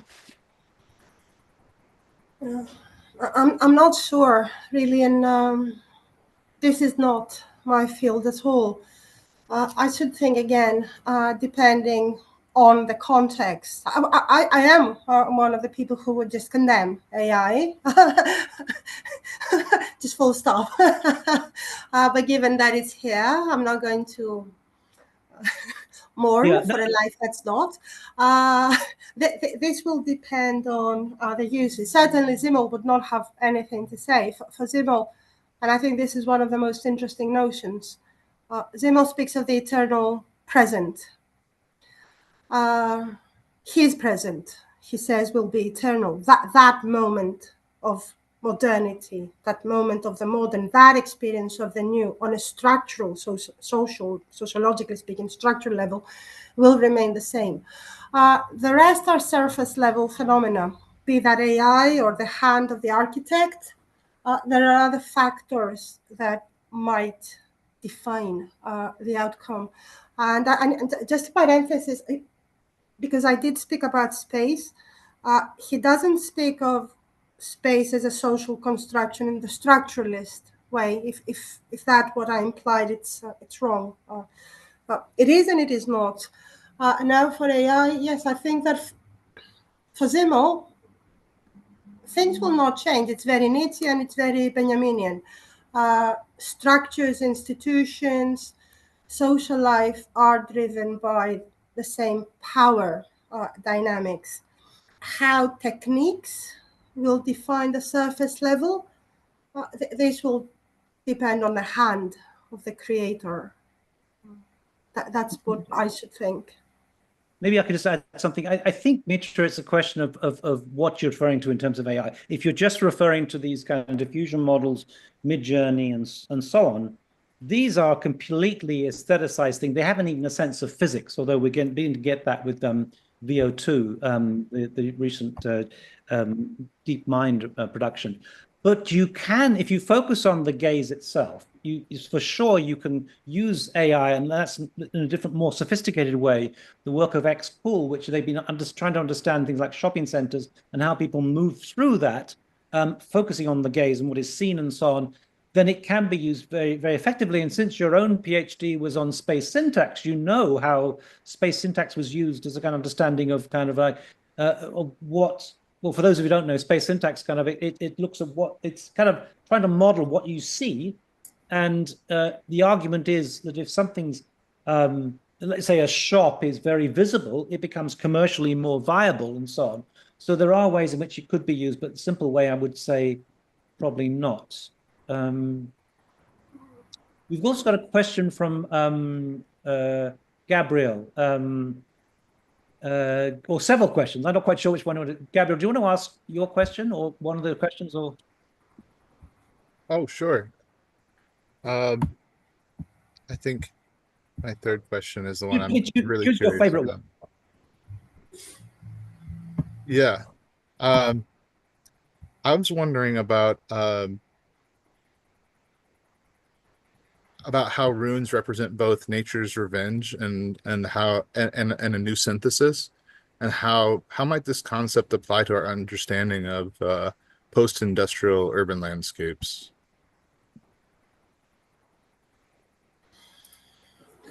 I'm not sure really, and this is not my field at all. I should think again, depending on the context. I am one of the people who would just condemn AI, just full stop. But given that it's here, I'm not going to mourn for a life that's not. This will depend on the users. Certainly, Simmel would not have anything to say. For Simmel, and I think this is one of the most interesting notions, Simmel speaks of the eternal present. His present, he says, will be eternal. That moment of modernity, that moment of the modern, that experience of the new on a structural, sociologically speaking, structural level, will remain the same. The rest are surface level phenomena, be that AI or the hand of the architect. There are other factors that might define the outcome. And just by emphasis, because I did speak about space, he doesn't speak of space as a social construction in the structuralist way. If that's what I implied, it's wrong. It is and it is not. Now for AI, yes, I think that for Simmel, things will not change. It's very Nietzsche and it's very Benjaminian. Structures, institutions, social life are driven by the same power dynamics. How techniques will define the surface level, this will depend on the hand of the creator. That's what I should think. Maybe I could just add something. I think, Mitra, it's a question of what you're referring to in terms of AI. If you're just referring to these kind of diffusion models, Midjourney and so on, these are completely aestheticized things. They haven't even a sense of physics, although we're beginning to get that with VO2, the recent DeepMind production. But you can, if you focus on the gaze itself, for sure you can use AI, and that's in a different, more sophisticated way, the work of XPool, which they've been trying to understand things like shopping centers and how people move through that, focusing on the gaze and what is seen and so on, then it can be used very, very effectively. And since your own PhD was on space syntax, you know how space syntax was used as a kind of understanding of kind of like what, well, for those of you who don't know, space syntax kind of, it looks at what, it's kind of trying to model what you see. And the argument is that if something's, let's say a shop is very visible, it becomes commercially more viable and so on. So there are ways in which it could be used, but the simple way I would say probably not. We've also got a question from Gabriel, or several questions. I'm not quite sure which one. Gabriel, do you want to ask your question or one of the questions? Or oh, sure. I think my third question is the one I'm really choose your favorite about. one. Yeah. I was wondering about how runes represent both nature's revenge and how and a new synthesis, and how might this concept apply to our understanding of post-industrial urban landscapes?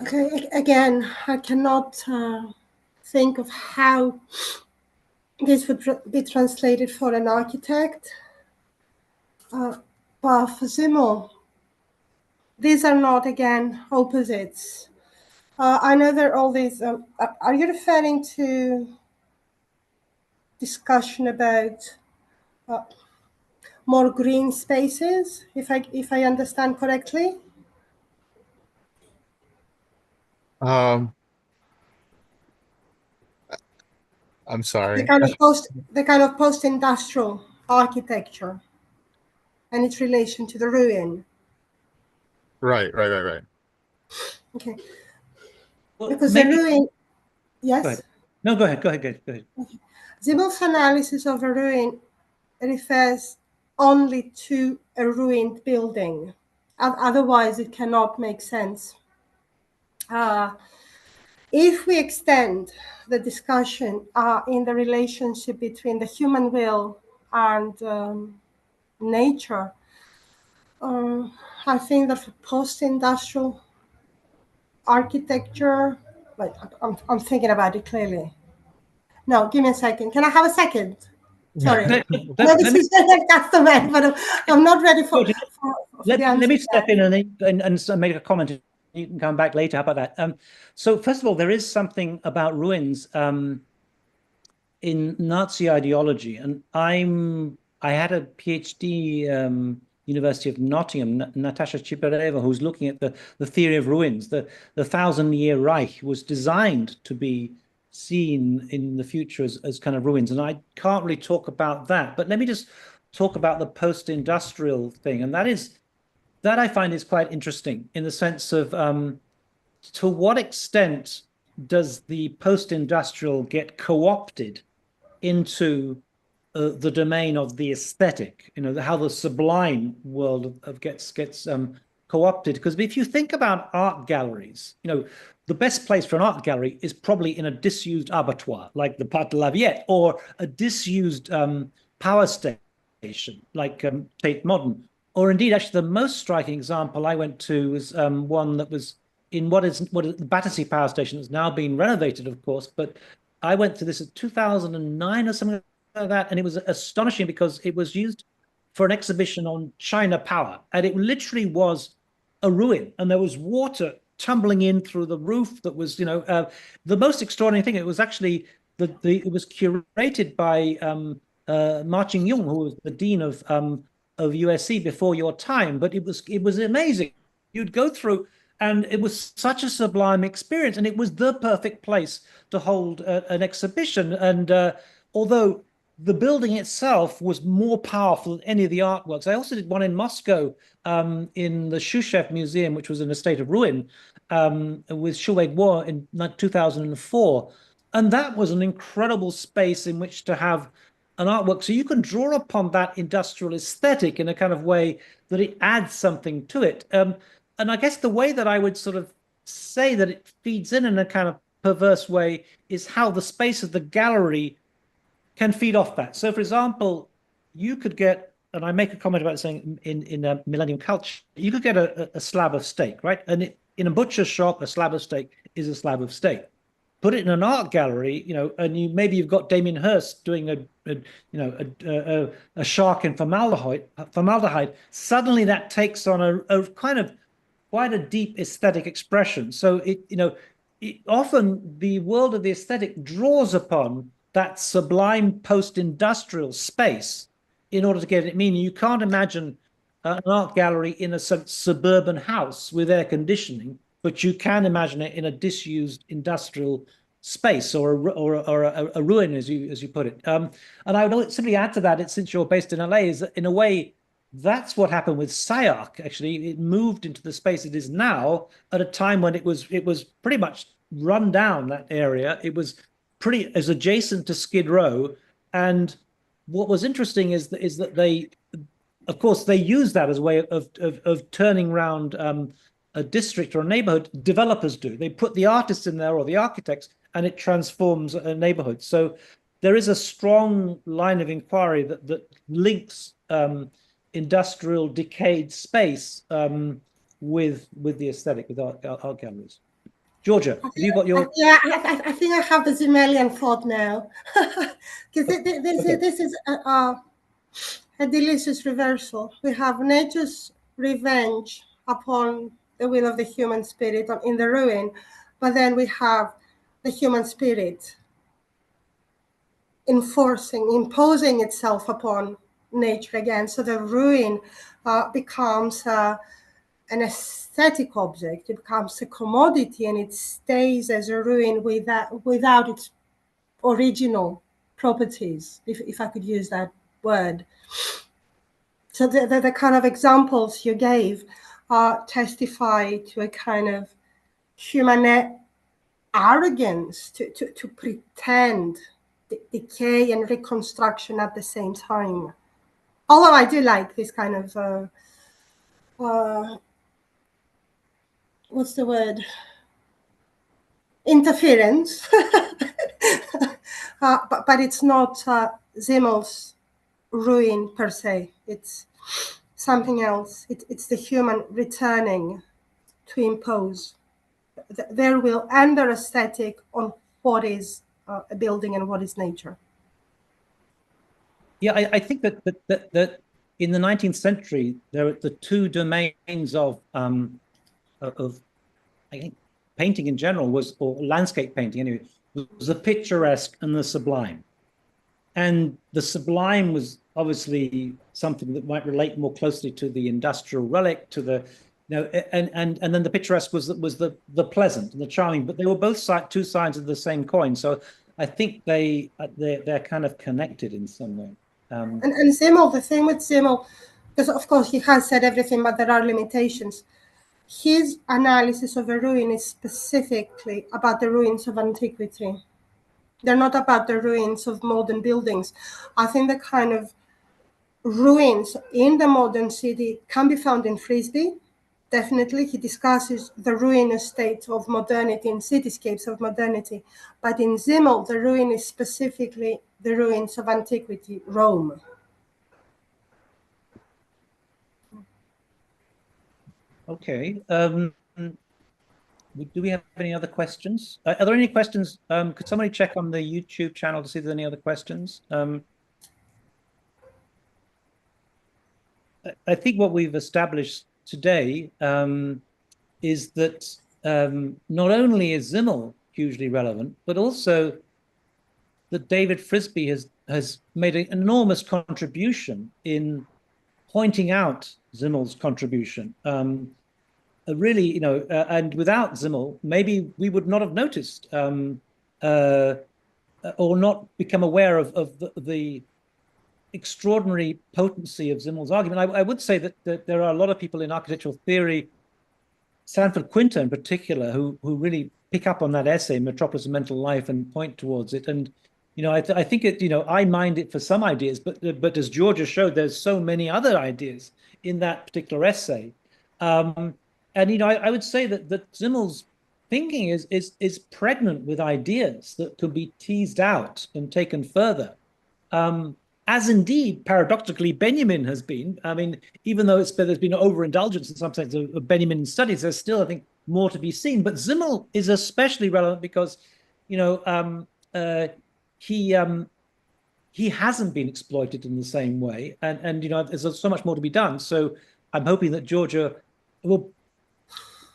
Okay, again, I cannot think of how this would be translated for an architect. But for Simmel, these are not, again, opposites. I know there are all these, are you referring to discussion about more green spaces, if I understand correctly? I'm sorry. The kind of post-industrial architecture and its relation to the ruin. Right. Okay, Well, because the maybe. ruin, Go yes? ahead. No, go ahead. Go ahead. Simmel's analysis of a ruin refers only to a ruined building. Otherwise, it cannot make sense. If we extend the discussion in the relationship between the human will and nature, I think that for post-industrial architecture, wait, I'm thinking about it clearly. No, give me a second. Can I have a second? Sorry. Let This is very customary, but I'm not ready for the answer. Let me step in and make a comment. You can come back later. How about that? So first of all, there is something about ruins in Nazi ideology, and I had a PhD, University of Nottingham, Natasha Chipereva, who's looking at the theory of ruins. The 1,000-year Reich was designed to be seen in the future as kind of ruins, and I can't really talk about that. But let me just talk about the post-industrial thing, and that I find is quite interesting in the sense of to what extent does the post-industrial get co-opted into the domain of the aesthetic? You know, how the sublime world gets co-opted. Because if you think about art galleries, you know, the best place for an art gallery is probably in a disused abattoir, like the Parc de la Villette, or a disused power station, like Tate Modern. Or indeed, actually, the most striking example I went to was one that was in what is the Battersea Power Station that's now been renovated, of course. But I went to this in 2009 or something like that, and it was astonishing because it was used for an exhibition on China power, and it literally was a ruin, and there was water tumbling in through the roof. That was, the most extraordinary thing. It was actually it was curated by Ma Ching-yung, who was the dean of USC before your time, but it was amazing. You'd go through, and it was such a sublime experience, and it was the perfect place to hold an exhibition. And although the building itself was more powerful than any of the artworks, I also did one in Moscow in the Shushev Museum, which was in a state of ruin, with Shuwei in 2004. And that was an incredible space in which to have an artwork. So you can draw upon that industrial aesthetic in a kind of way that it adds something to it. And I guess the way that I would sort of say that it feeds in a kind of perverse way is how the space of the gallery can feed off that. So, for example, you could get, and I make a comment about saying in a millennium culture, you could get a slab of steak, right? And in a butcher's shop, a slab of steak is a slab of steak. Put it in an art gallery, and maybe you've got Damien Hirst doing a shark in formaldehyde. Suddenly, that takes on a kind of quite a deep aesthetic expression. So often the world of the aesthetic draws upon that sublime post-industrial space in order to get it. Meaning, you can't imagine an art gallery in a suburban house with air conditioning, but you can imagine it in a disused industrial space or a ruin, as you put it. And I would simply add to that, since you're based in LA, is that in a way that's what happened with SCI-Arc. Actually, it moved into the space it is now at a time when it was pretty much run down. That area, it was pretty as adjacent to Skid Row. And what was interesting is that they, of course, they use that as a way of turning around a district or a neighborhood. Developers do. They put the artists in there or the architects, and it transforms a neighborhood. So there is a strong line of inquiry that links industrial decayed space with the aesthetic, with art galleries. Georgia, have you got your? Yeah, I think I have the Simmelian thought now, because this is a delicious reversal. We have nature's revenge upon the will of the human spirit in the ruin, but then we have the human spirit imposing itself upon nature again. So the ruin becomes an aesthetic object. It becomes a commodity, and it stays as a ruin without its original properties, if I could use that word. So the kind of examples you gave testify to a kind of human arrogance to pretend decay and reconstruction at the same time. Although I do like this kind of what's the word? Interference. But it's not Simmel's ruin per se. It's something else. It's the human returning to impose their will and their aesthetic on what is a building and what is nature. Yeah, I think that in the 19th century, there were the two domains of I think painting in general was, or landscape painting anyway, was the picturesque and the sublime. And the sublime was obviously something that might relate more closely to the industrial relic, to the, you know, and then the picturesque was the pleasant and the charming, but they were both two sides of the same coin. So I think they're kind of connected in some way. And Simmel, the thing with Simmel, because of course he has said everything, but there are limitations. His analysis of a ruin is specifically about the ruins of antiquity. They're not about the ruins of modern buildings. I think the kind of ruins in the modern city can be found in Frisbee. Definitely, he discusses the ruinous state of modernity and cityscapes of modernity. But in Simmel, the ruin is specifically the ruins of antiquity, Rome. Okay. Do we have any other questions? Are there any questions? Could somebody check on the YouTube channel to see if there's any other questions? I think what we've established today is that not only is Simmel hugely relevant, but also that David Frisbee has made an enormous contribution in pointing out Simmel's contribution. Really, you know, and without Simmel, maybe we would not have noticed or not become aware of the extraordinary potency of Simmel's argument. I would say that there are a lot of people in architectural theory, Sanford Quinter in particular, who really pick up on that essay, Metropolis and Mental Life, and point towards it. And you know, I think it, you know, I mind it for some ideas, but as Georgia showed, there's so many other ideas in that particular essay. And you know, I would say that Simmel's thinking is pregnant with ideas that could be teased out and taken further, as indeed paradoxically Benjamin has been. I mean, even though there's been overindulgence in some sense of Benjamin studies, there's still, I think, more to be seen. But Simmel is especially relevant because, you know, he hasn't been exploited in the same way, and you know, there's so much more to be done. So I'm hoping that Georgia will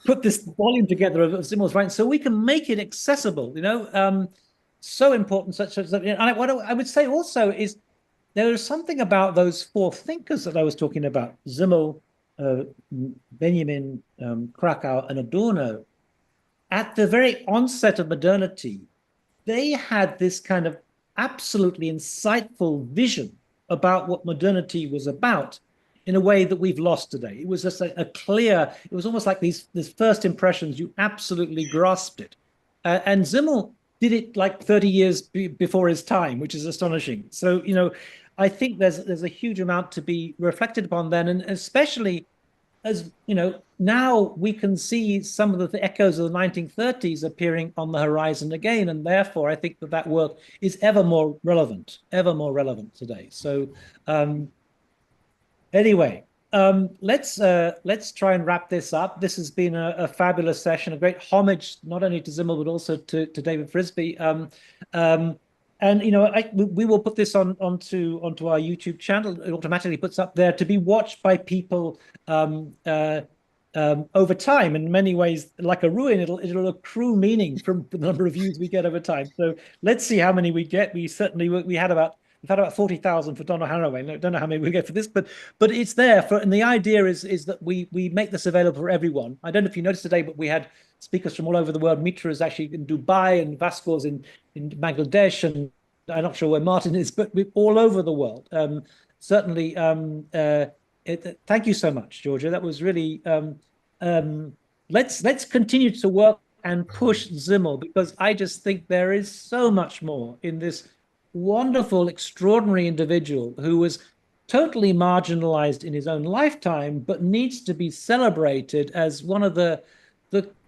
put this volume together of Simmel's writings so we can make it accessible, you know, so important. Such as, you know, and what I would say also is there is something about those four thinkers that I was talking about, Simmel, Benjamin, Krakow, and Adorno. At the very onset of modernity, they had this kind of absolutely insightful vision about what modernity was about in a way that we've lost today. It was just a clear, it was almost like these first impressions, you absolutely grasped it. And Simmel did it like 30 years before his time, which is astonishing. So, you know, I think there's a huge amount to be reflected upon then, and especially as, you know, now we can see some of the echoes of the 1930s appearing on the horizon again, and therefore I think that work is ever more relevant today. So anyway, let's try and wrap this up. This has been a fabulous session, a great homage not only to Simmel but also to David Frisbee. And you know, we will put this onto our YouTube channel. It automatically puts up there to be watched by people over time. In many ways, like a ruin, it'll accrue meaning from the number of views we get over time. So let's see how many we get. We've had about 40,000 for Donna Haraway. I don't know how many we get for this, but it's there. And the idea is that we make this available for everyone. I don't know if you noticed today, but we had speakers from all over the world. Mitra is actually in Dubai, and Vasco is in Bangladesh, and I'm not sure where Martin is, but all over the world. Certainly, thank you so much, Georgia. That was really. Let's continue to work and push Simmel, because I just think there is so much more in this wonderful, extraordinary individual who was totally marginalized in his own lifetime, but needs to be celebrated as one of the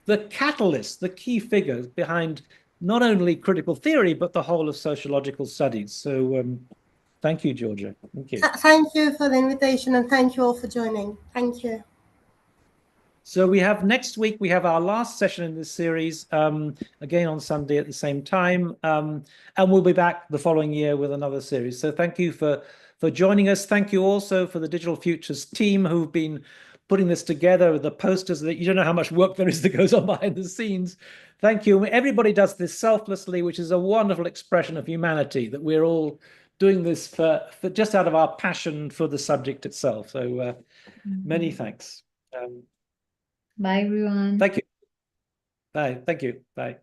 catalysts, the key figures behind not only critical theory, but the whole of sociological studies. So thank you, Georgia. Thank you. Thank you for the invitation, and thank you all for joining. Thank you. So we have next week, we have our last session in this series, again on Sunday at the same time. And we'll be back the following year with another series. So thank you for joining us. Thank you also for the Digital Futures team who've been putting this together with the posters. That you don't know how much work there is that goes on behind the scenes. Thank you. Everybody does this selflessly, which is a wonderful expression of humanity, that we're all doing this for just out of our passion for the subject itself. So many thanks. Bye, everyone. Thank you. Bye. Thank you. Bye.